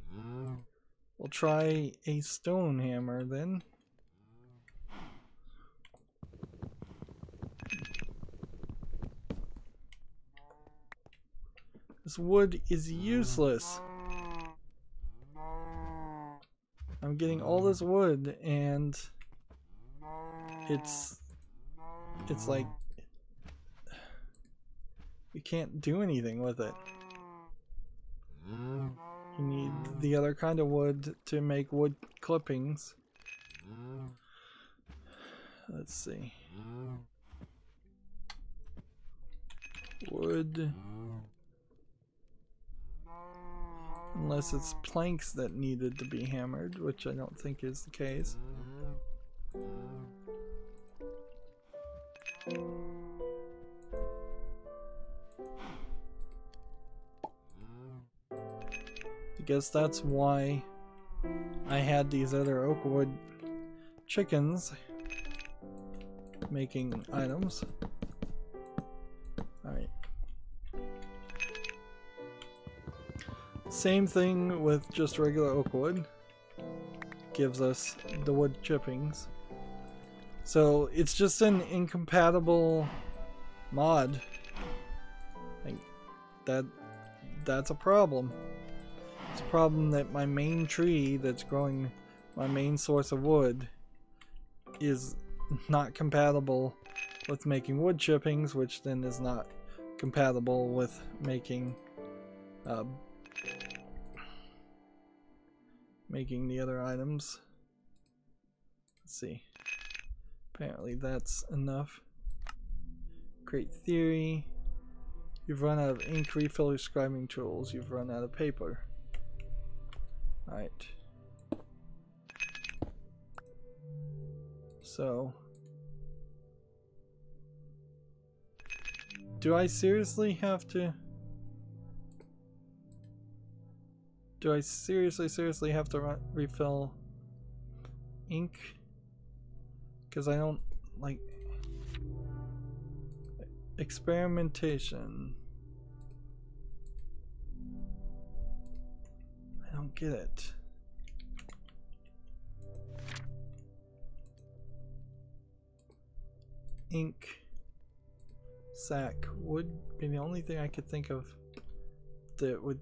We'll try a stone hammer then. This wood is useless. I'm getting all this wood and it's like you can't do anything with it. You need the other kind of wood to make wood clippings. Let's see. Wood. Unless it's planks that needed to be hammered, which I don't think is the case. I guess that's why I had these other oakwood chickens making items. Alright. Same thing with just regular oak wood. Gives us the wood chippings. So it's just an incompatible mod. Like that's a problem. It's a problem that my main tree that's growing my main source of wood is not compatible with making wood chippings, which then is not compatible with making the other items. Let's see. Apparently that's enough. Great theory. You've run out of ink, refill your scribing tools. You've run out of paper. Alright. So do I seriously have to seriously have to refill ink? Because I don't like experimentation. I don't get it. Ink sack would be the only thing I could think of that would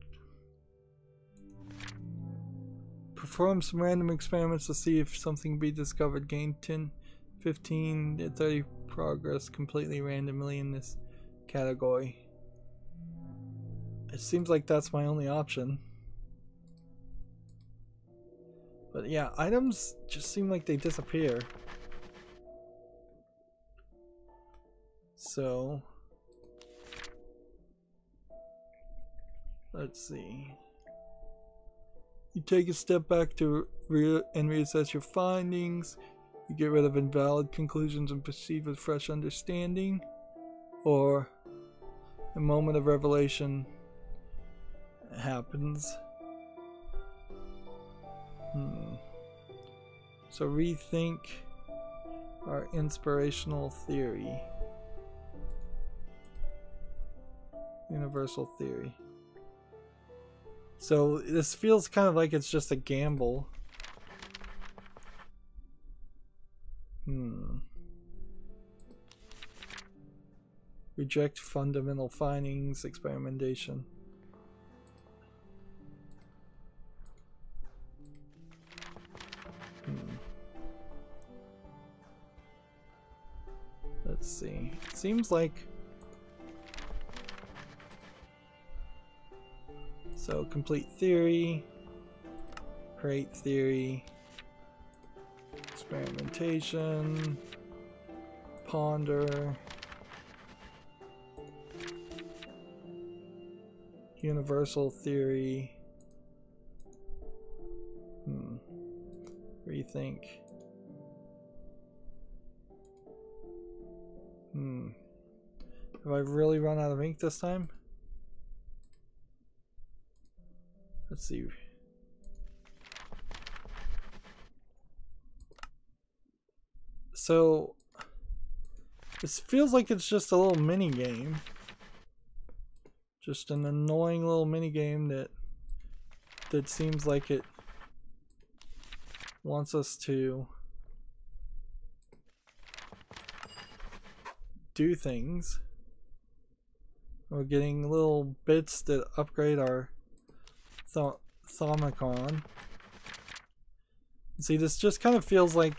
perform some random experiments to see if something be discovered. Gain 10, 15, and 30 progress completely randomly in this category. It seems like that's my only option. But yeah, items just seem like they disappear. So let's see. You take a step back to and reassess your findings. You get rid of invalid conclusions and proceed with fresh understanding. Or a moment of revelation happens. So rethink our inspirational theory. Universal theory. So this feels kind of like it's just a gamble. Reject fundamental findings, experimentation. Let's see. It seems like... So, complete theory, create theory, experimentation, ponder, universal theory, rethink, have I really run out of ink this time? Let's see. So this feels like it's just a little mini game. Just an annoying little mini game that seems like it wants us to do things. We're getting little bits that upgrade our Thomicon. See, this just kind of feels like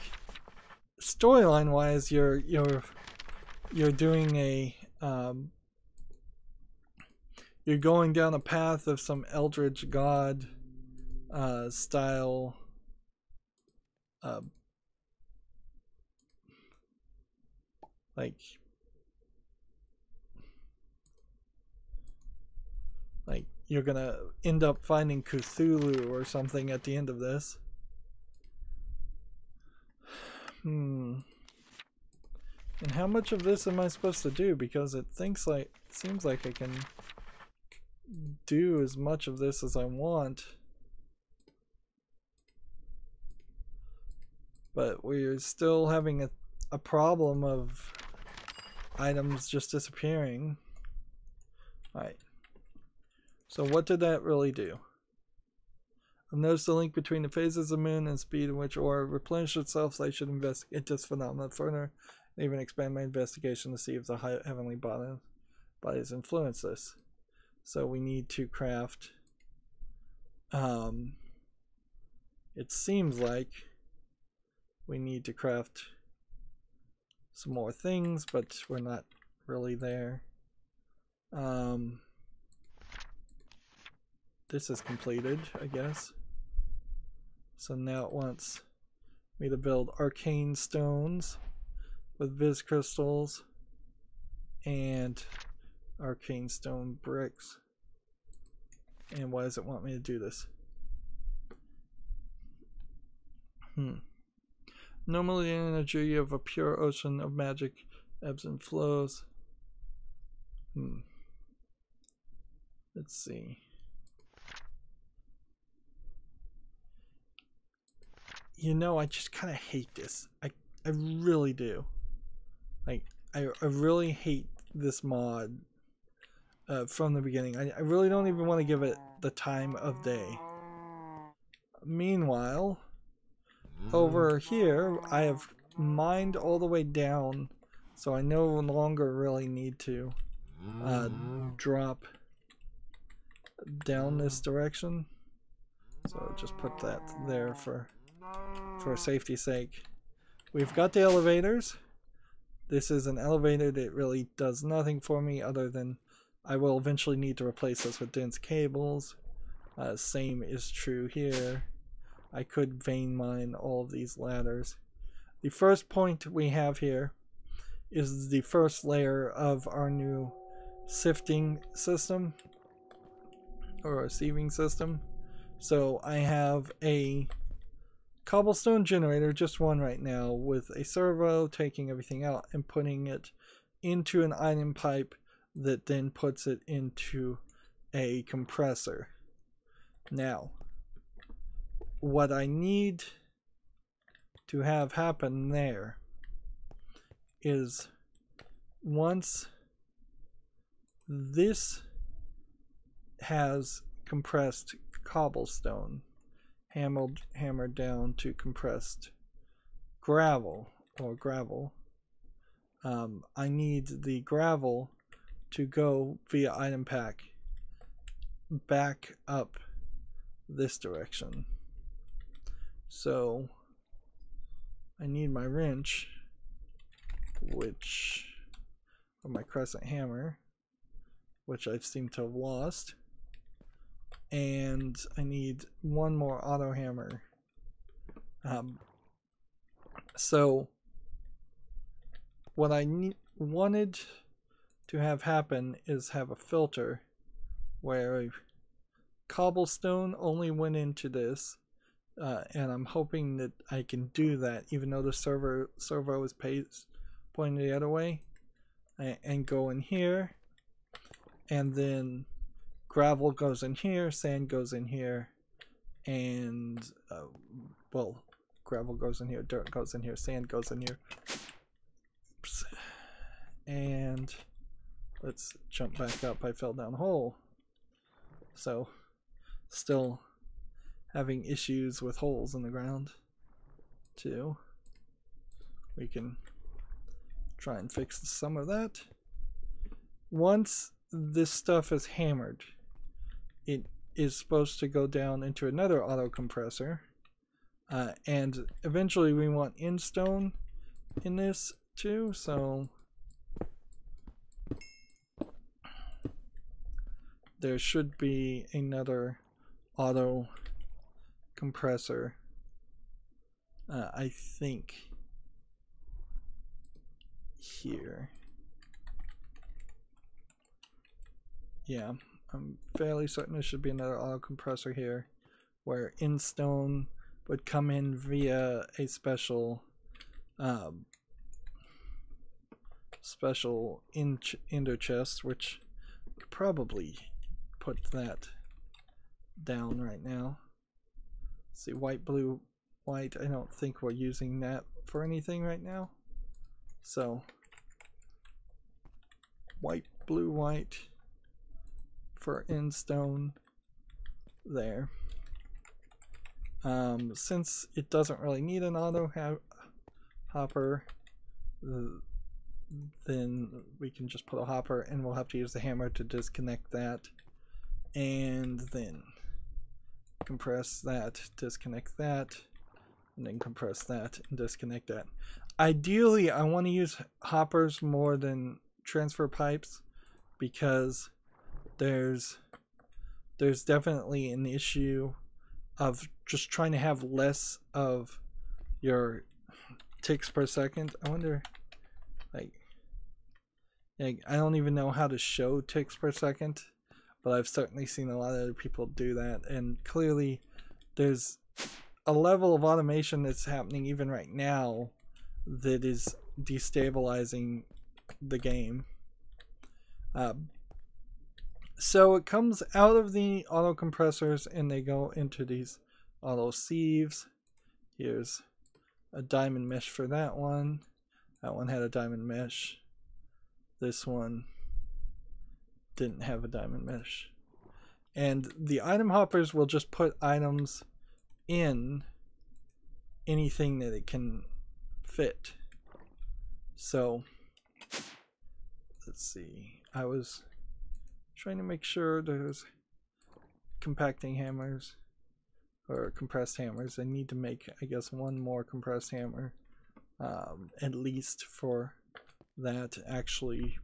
storyline wise you're doing a you're going down a path of some eldritch god style like you're gonna end up finding Cthulhu or something at the end of this. And how much of this am I supposed to do? Because it seems like I can do as much of this as I want. But we're still having a problem of items just disappearing. Alright. So what did that really do? I've noticed the link between the phases of the moon and speed in which aura replenishes itself, so I should investigate this phenomenon further and even expand my investigation to see if the heavenly bodies influence this. So we need to craft, it seems like we need to craft some more things, but we're not really there. This is completed, I guess. So now it wants me to build arcane stones with Viz crystals and arcane stone bricks. And why does it want me to do this? Normally the energy of a pure ocean of magic ebbs and flows. Let's see. You know, I just kind of hate this. I really do. Like, I really hate this mod from the beginning. I really don't even want to give it the time of day. Meanwhile, over here, I have mined all the way down, so I no longer really need to drop down this direction. So just put that there for safety's sake. We've got the elevators. This is an elevator that really does nothing for me other than I will eventually need to replace this with dense cables. Same is true here. I could vein mine all of these ladders. The first point we have here is the first layer of our new sifting system or receiving system. So I have a cobblestone generator, just one right now, with a servo taking everything out and putting it into an item pipe that then puts it into a compressor. Now, what I need to have happen there is once this has compressed cobblestone hammered down to compressed gravel, I need the gravel to go via item pack back up this direction. So I need my wrench, or my crescent hammer, which I seem to have lost, and I need one more auto hammer. So what I wanted to have happen is have a filter where cobblestone only went into this, and I'm hoping that I can do that even though the servo is pointing the other way, and go in here, and then gravel goes in here, sand goes in here, and well, gravel goes in here, dirt goes in here, sand goes in here. Oops. And let's jump back up. I fell down a hole. So still having issues with holes in the ground too. We can try and fix some of that. Once this stuff is hammered, it is supposed to go down into another auto compressor, and eventually we want in-stone in this too, so there should be another auto compressor, I think here. Yeah, I'm fairly certain there should be another auto compressor here where in-stone would come in via a special ender chest, which I could probably put that down right now. Let's see, white, blue, white. I don't think we're using that for anything right now. So white, blue, white for in-stone there. Since it doesn't really need an auto hopper, then we can just put a hopper, and we'll have to use the hammer to disconnect that, and then compress that, disconnect that, and then compress that and disconnect that. Ideally, I want to use hoppers more than transfer pipes, because there's definitely an issue of just trying to have less of your ticks per second. I wonder, like I don't even know how to show ticks per second, but I've certainly seen a lot of other people do that, and clearly there's a level of automation that's happening even right now that is destabilizing the game. So it comes out of the auto compressors and they go into these auto sieves. Here's a diamond mesh for that one. That one had a diamond mesh. This one didn't have a diamond mesh. And the item hoppers will just put items in anything that it can fit. So let's see. I was trying to make sure there's compacting hammers or compressed hammers. I need to make, I guess, one more compressed hammer at least for that. Actually,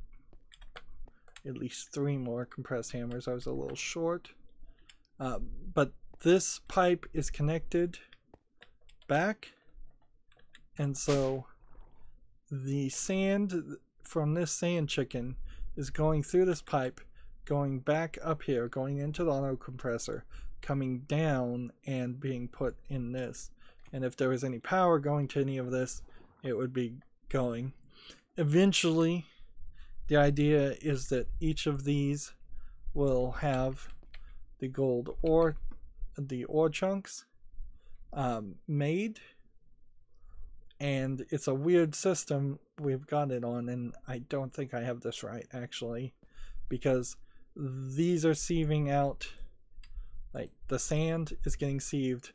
at least 3 more compressed hammers. I was a little short, but this pipe is connected back, and so the sand from this sand chicken is going through this pipe, going back up here, going into the auto compressor, coming down and being put in this. And if there was any power going to any of this, it would be going. Eventually, the idea is that each of these will have the gold ore, the ore chunks made. And it's a weird system we've got it on, and I don't think I have this right actually, because these are sieving out, like the sand is getting sieved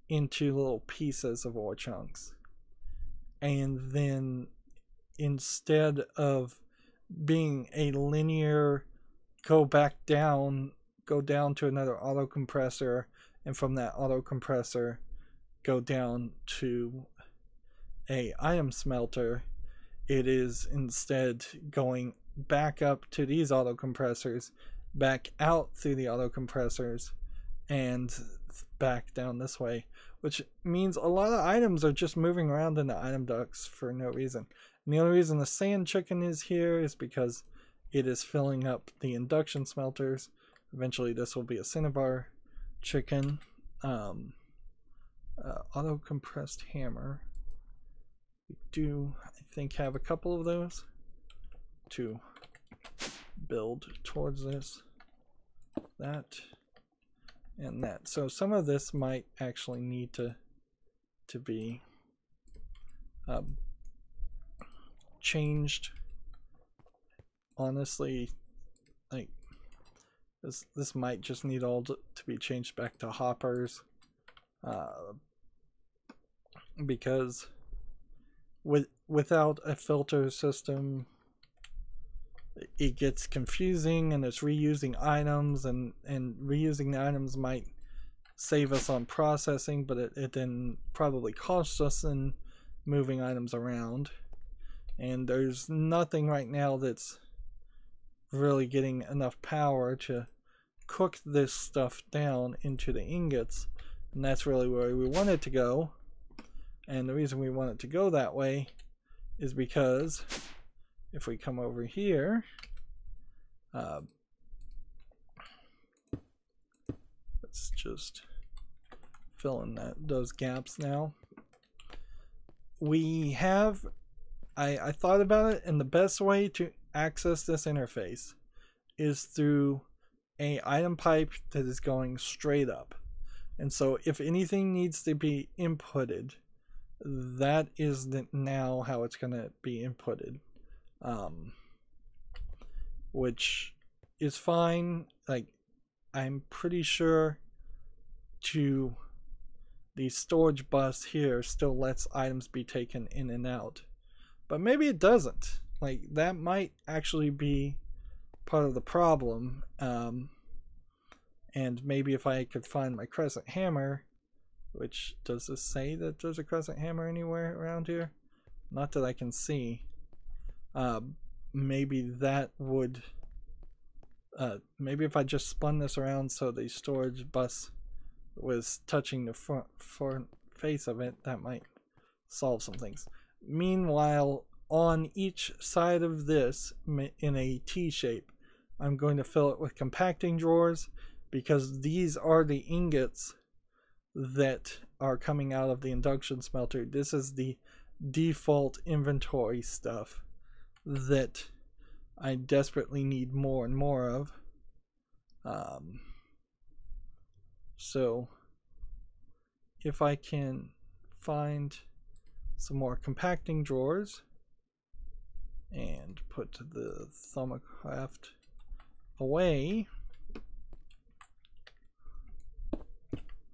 into little pieces of ore chunks, and then instead of being a linear go down to another auto compressor, and from that auto compressor go down to a item smelter, it is instead going back up to these auto compressors, back out through the auto compressors, and back down this way, which means a lot of items are just moving around in the item ducts for no reason. And the only reason the sand chicken is here is because it is filling up the induction smelters. Eventually this will be a cinnabar chicken. Auto compressed hammer. We do, I think, have a couple of those to build towards this, that, and that. So some of this might actually need to be changed. Honestly, like this might just need all to be changed back to hoppers, because without a filter system, it gets confusing, and it's reusing items, and reusing the items might save us on processing, but it then probably costs us in moving items around. And there's nothing right now that's really getting enough power to cook this stuff down into the ingots, and that's really where we want it to go. And the reason we want it to go that way is because if we come over here, let's just fill in those gaps now. We have, I thought about it, and the best way to access this interface is through a item pipe that is going straight up. And so if anything needs to be inputted, that is now how it's going to be inputted, which is fine. Like, I'm pretty sure the storage bus here still lets items be taken in and out, but maybe it doesn't. Like, that might actually be part of the problem. And maybe if I could find my crescent hammer, which, does this say that there's a crescent hammer anywhere around here? Not that I can see. Maybe that would, maybe if I just spun this around so the storage bus was touching the front face of it, that might solve some things. Meanwhile, on each side of this, in a T shape, I'm going to fill it with compacting drawers, because these are the ingots that are coming out of the induction smelter. This is the default inventory stuff that I desperately need more and more of. So if I can find some more compacting drawers and put the thermocraft away,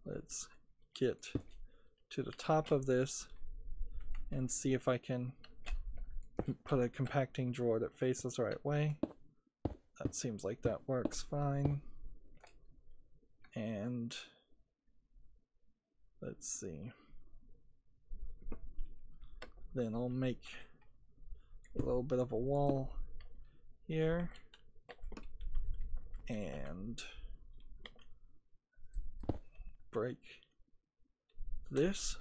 let's get to the top of this and see if I can put a compacting drawer that faces the right way. That seems like that works fine. And let's see. Then I'll make a little bit of a wall here. And break this.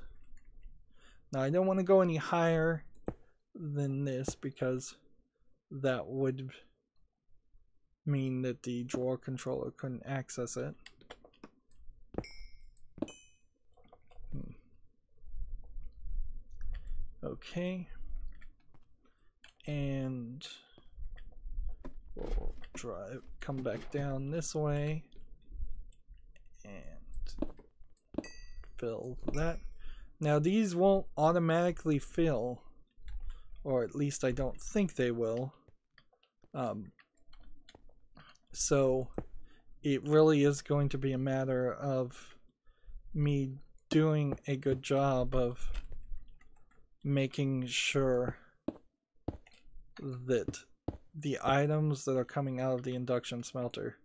Now I don't want to go any higher than this because that would mean that the drawer controller couldn't access it. Okay. And we'll come back down this way and fill that. Now these won't automatically fill, or at least I don't think they will. So it really is going to be a matter of me doing a good job of making sure that the items that are coming out of the induction smelter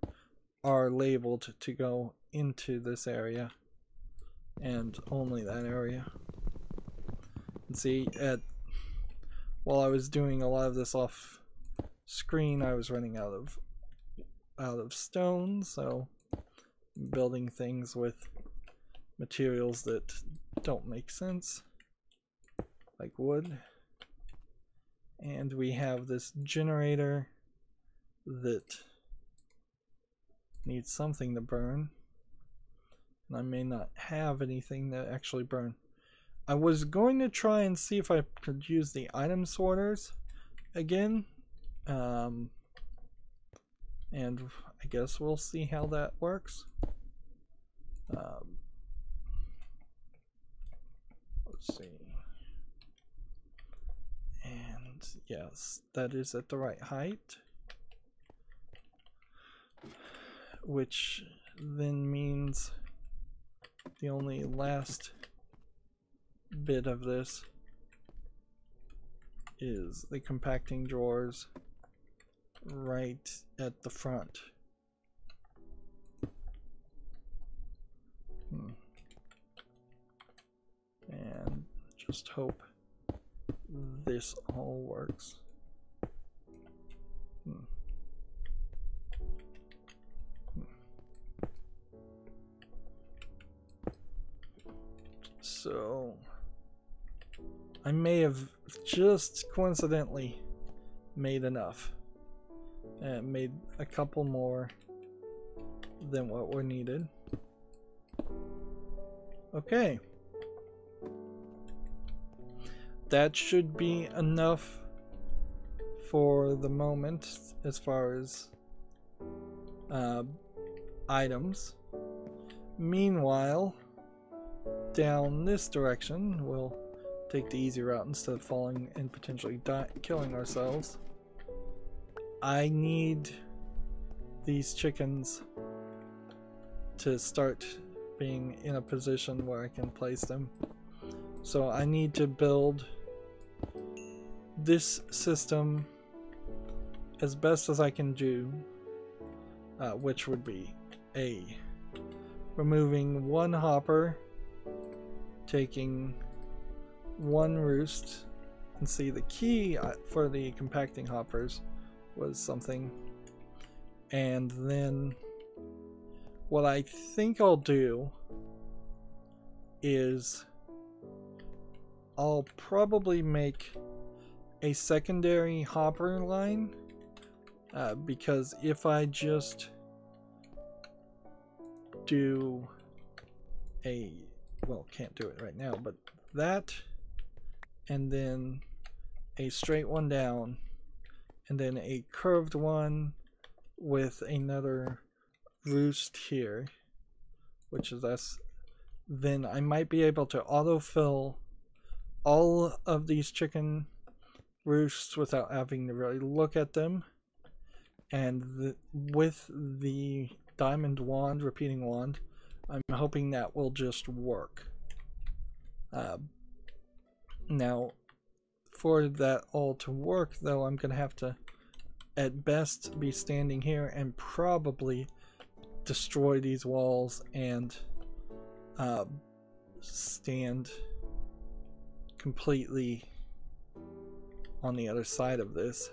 are labeled to go into this area and only that area. And see, while I was doing a lot of this off screen, I was running out of stone, so I'm building things with materials that don't make sense, like wood. And we have this generator that needs something to burn, and I may not have anything that actually burn. I was going to try and see if I could use the item sorters again, and I guess we'll see how that works. Let's see. And yes, that is at the right height, which then means the only last bit of this is the compacting drawers right at the front. And just hope this all works. So I may have just coincidentally made enough, and made a couple more than what were needed. Okay. That should be enough for the moment as far as items. Meanwhile, down this direction, we'll take the easy route instead of falling and potentially killing ourselves. I need these chickens to start being in a position where I can place them. So I need to build this system as best as I can do, which would be removing one hopper, taking one roost, and see the key for the compacting hoppers was something. And then what I think I'll do is I'll probably make a secondary hopper line, because if I just do well, can't do it right now, but that, and then a straight one down, and then a curved one with another roost here, which is us, then I might be able to autofill all of these chicken roosts without having to really look at them. And with the diamond wand, repeating wand, I'm hoping that will just work. Now, for that all to work, though, I'm going to have to, at best, be standing here and probably destroy these walls and stand completely on the other side of this,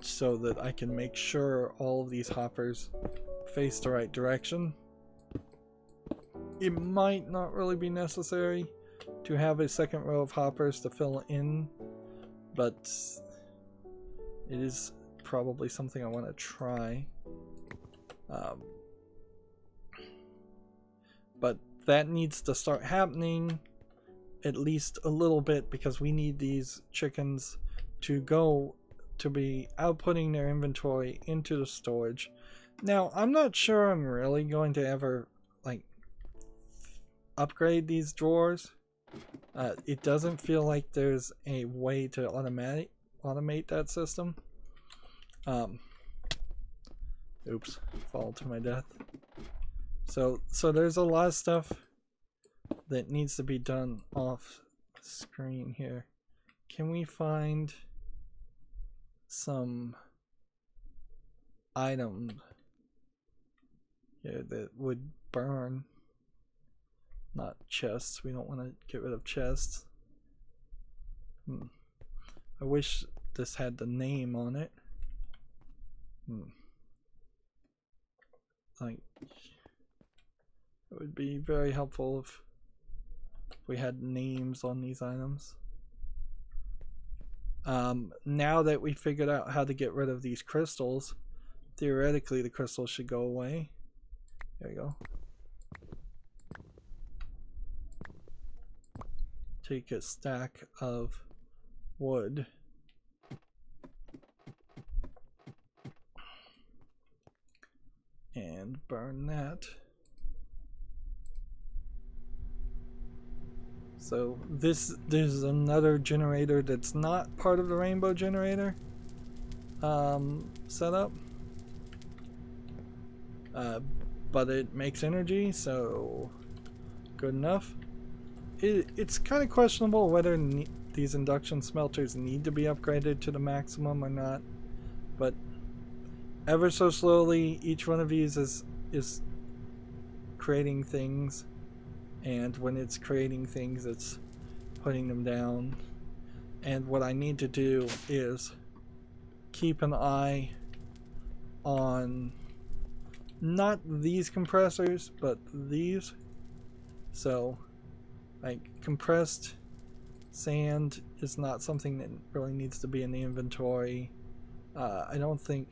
so that I can make sure all of these hoppers face the right direction. It might not really be necessary to have a second row of hoppers to fill in, but it is probably something I want to try. But that needs to start happening at least a little bit, because we need these chickens to be outputting their inventory into the storage. Now, I'm not sure I'm really going to ever like upgrade these drawers. It doesn't feel like there's a way to automate that system. Oops, fall to my death. So there's a lot of stuff that needs to be done off screen here. Can we find some item here that would burn? Not chests. We don't want to get rid of chests. I wish this had the name on it. Like, it would be very helpful if we had names on these items. Now that we figured out how to get rid of these crystals, theoretically the crystals should go away. There you go. Take a stack of wood. And burn that. So there's another generator that's not part of the rainbow generator setup, but it makes energy, so good enough. It's kind of questionable whether these induction smelters need to be upgraded to the maximum or not, but ever so slowly each one of these is creating things, and when it's creating things it's putting them down. And what I need to do is keep an eye on not these compressors but these. So like compressed sand is not something that really needs to be in the inventory. I don't think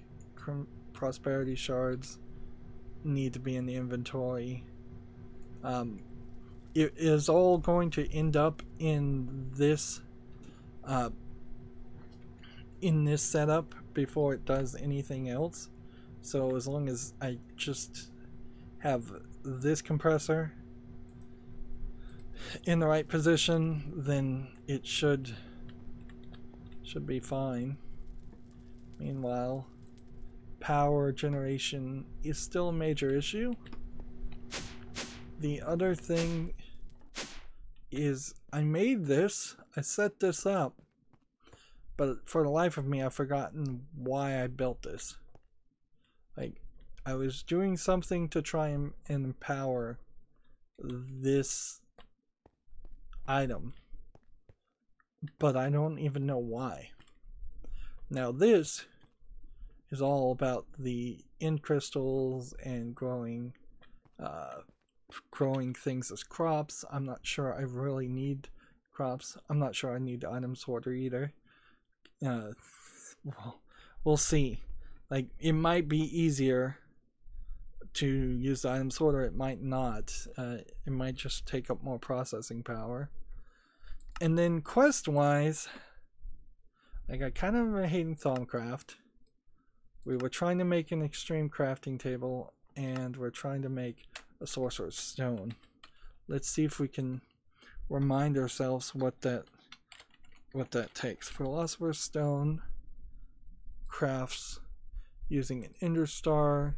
prosperity shards need to be in the inventory. It is all going to end up in this setup before it does anything else. So as long as I just have this compressor in the right position, then it should be fine. Meanwhile, power generation is still a major issue. The other thing is I made this, I set this up, but for the life of me I've forgotten why I built this. Like, I was doing something to try and empower this item, but I don't even know why. Now this is all about the end crystals and growing things as crops. I'm not sure I really need crops. I'm not sure I need the item sorter either. Well, we'll see. Like, it might be easier to use the item sorter, it might not. It might just take up more processing power. And then quest wise, like, I kind of hating Thaumcraft. We were trying to make an extreme crafting table, and we're trying to make a sorcerer's stone. Let's see if we can remind ourselves what that takes. Philosopher's stone crafts using an ender star,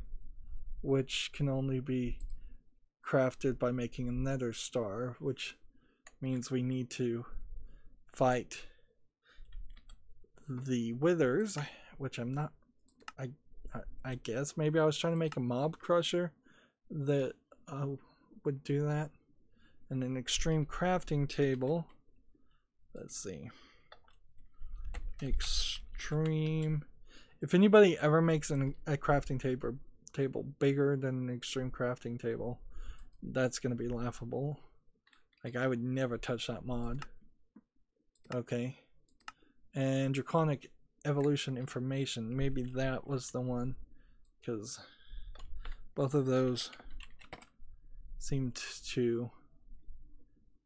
which can only be crafted by making a nether star, which means we need to fight the withers, which I I guess maybe I was trying to make a mob crusher that would do that. And an extreme crafting table. Let's see. Extreme. If anybody ever makes a crafting table bigger than an extreme crafting table, that's going to be laughable. Like, I would never touch that mod. Okay. And draconic evolution information. Maybe that was the one, because both of those seemed to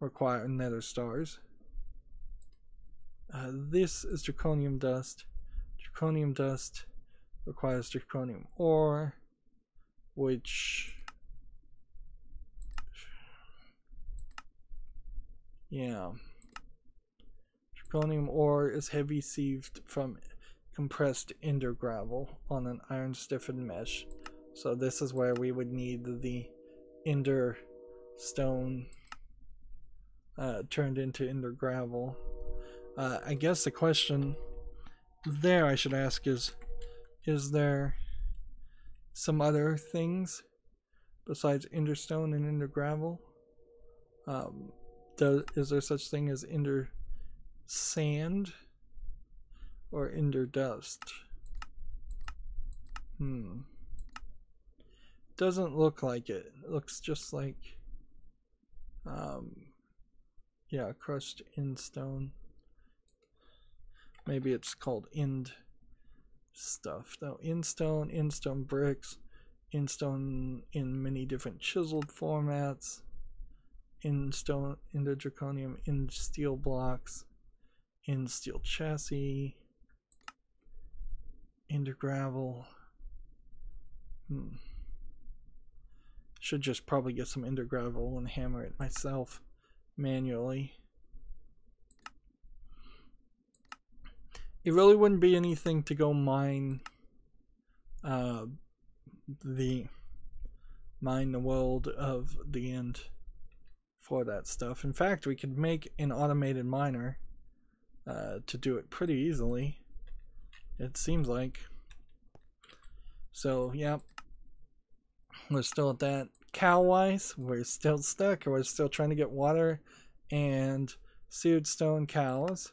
require nether stars. This is draconium dust. Draconium dust requires draconium ore, which, yeah, draconium ore is heavy sieved from compressed ender gravel on an iron stiffened mesh. So this is where we would need the ender stone turned into ender gravel. I guess the question there I should ask is there some other things besides ender stone and ender gravel? Is there such thing as ender sand or ender dust? Doesn't look like it. It looks just like yeah, crushed end stone. Maybe it's called end stuff. No, end stone bricks, end stone in many different chiseled formats, end stone, ender draconium, end steel blocks, end steel chassis, ender gravel. Should just probably get some ender gravel and hammer it myself manually. It really wouldn't be anything to go mine the world of the end for that stuff. In fact, we could make an automated miner to do it pretty easily, it seems like. So yeah, we're still at that. Cow wise, we're still stuck. We're still trying to get water and seared stone cows,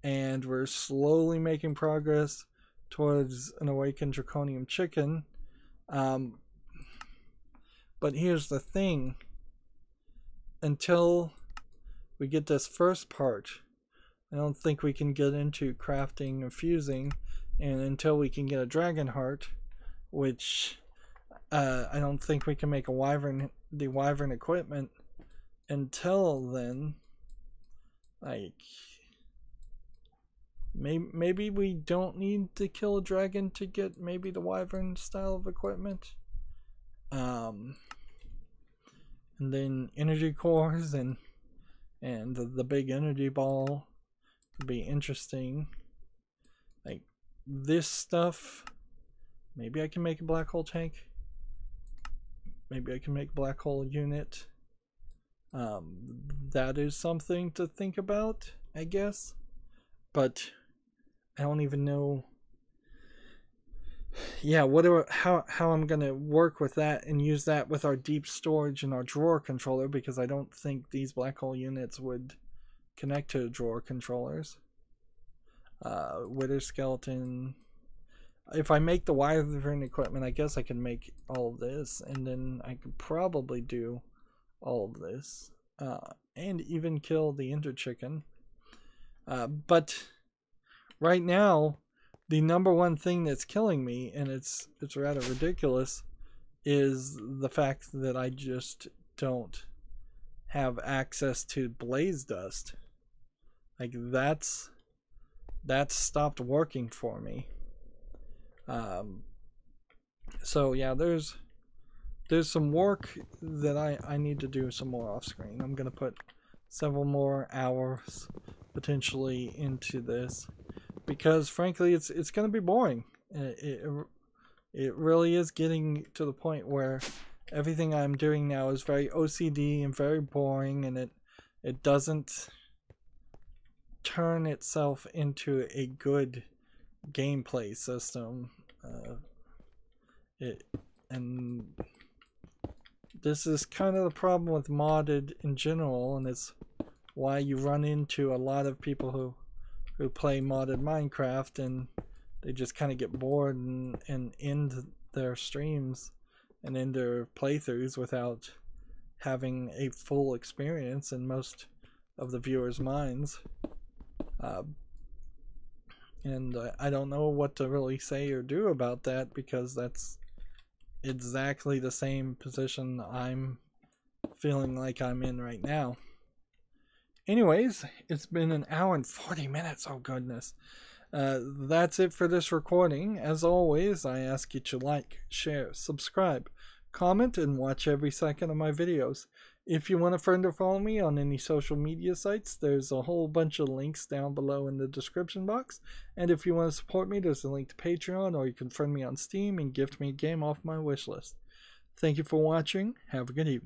and we're slowly making progress towards an awakened draconium chicken. But here's the thing, until we get this first part, I don't think we can get into crafting and fusing, and until we can get a dragon heart, which I don't think we can make the wyvern equipment until then. Like, maybe we don't need to kill a dragon to get maybe the wyvern style of equipment. And then energy cores and the big energy ball would be interesting. Like this stuff, maybe I can make a black hole tank. Maybe I can make a black hole unit. That is something to think about, I guess. But I don't even know. Yeah, how I'm gonna work with that and use that with our deep storage and our drawer controller, because I don't think these black hole units would connect to drawer controllers. Wither skeleton. If I make the wyvern equipment, I guess I can make all of this, and then I could probably do all of this, and even kill the ender chicken. But right now, the number one thing that's killing me, and it's rather ridiculous, is the fact that I just don't have access to blaze dust. Like that's stopped working for me. So yeah, there's some work that I need to do some more off screen. I'm gonna put several more hours potentially into this, because frankly it's gonna be boring. It really is getting to the point where everything I'm doing now is very OCD and very boring, and it doesn't turn itself into a good gameplay system. And this is kind of the problem with modded in general, and it's why you run into a lot of people who play modded Minecraft and they just kind of get bored and end their streams and end their playthroughs without having a full experience in most of the viewers' minds. And I don't know what to really say or do about that, because that's exactly the same position I'm feeling like I'm in right now. Anyways, it's been an hour and 40 minutes. Oh goodness. That's it for this recording. As always, I ask you to like, share, subscribe, comment, and watch every second of my videos. If you want to friend or follow me on any social media sites, there's a whole bunch of links down below in the description box. And if you want to support me, there's a link to Patreon, or you can friend me on Steam and gift me a game off my wish list. Thank you for watching. Have a good evening.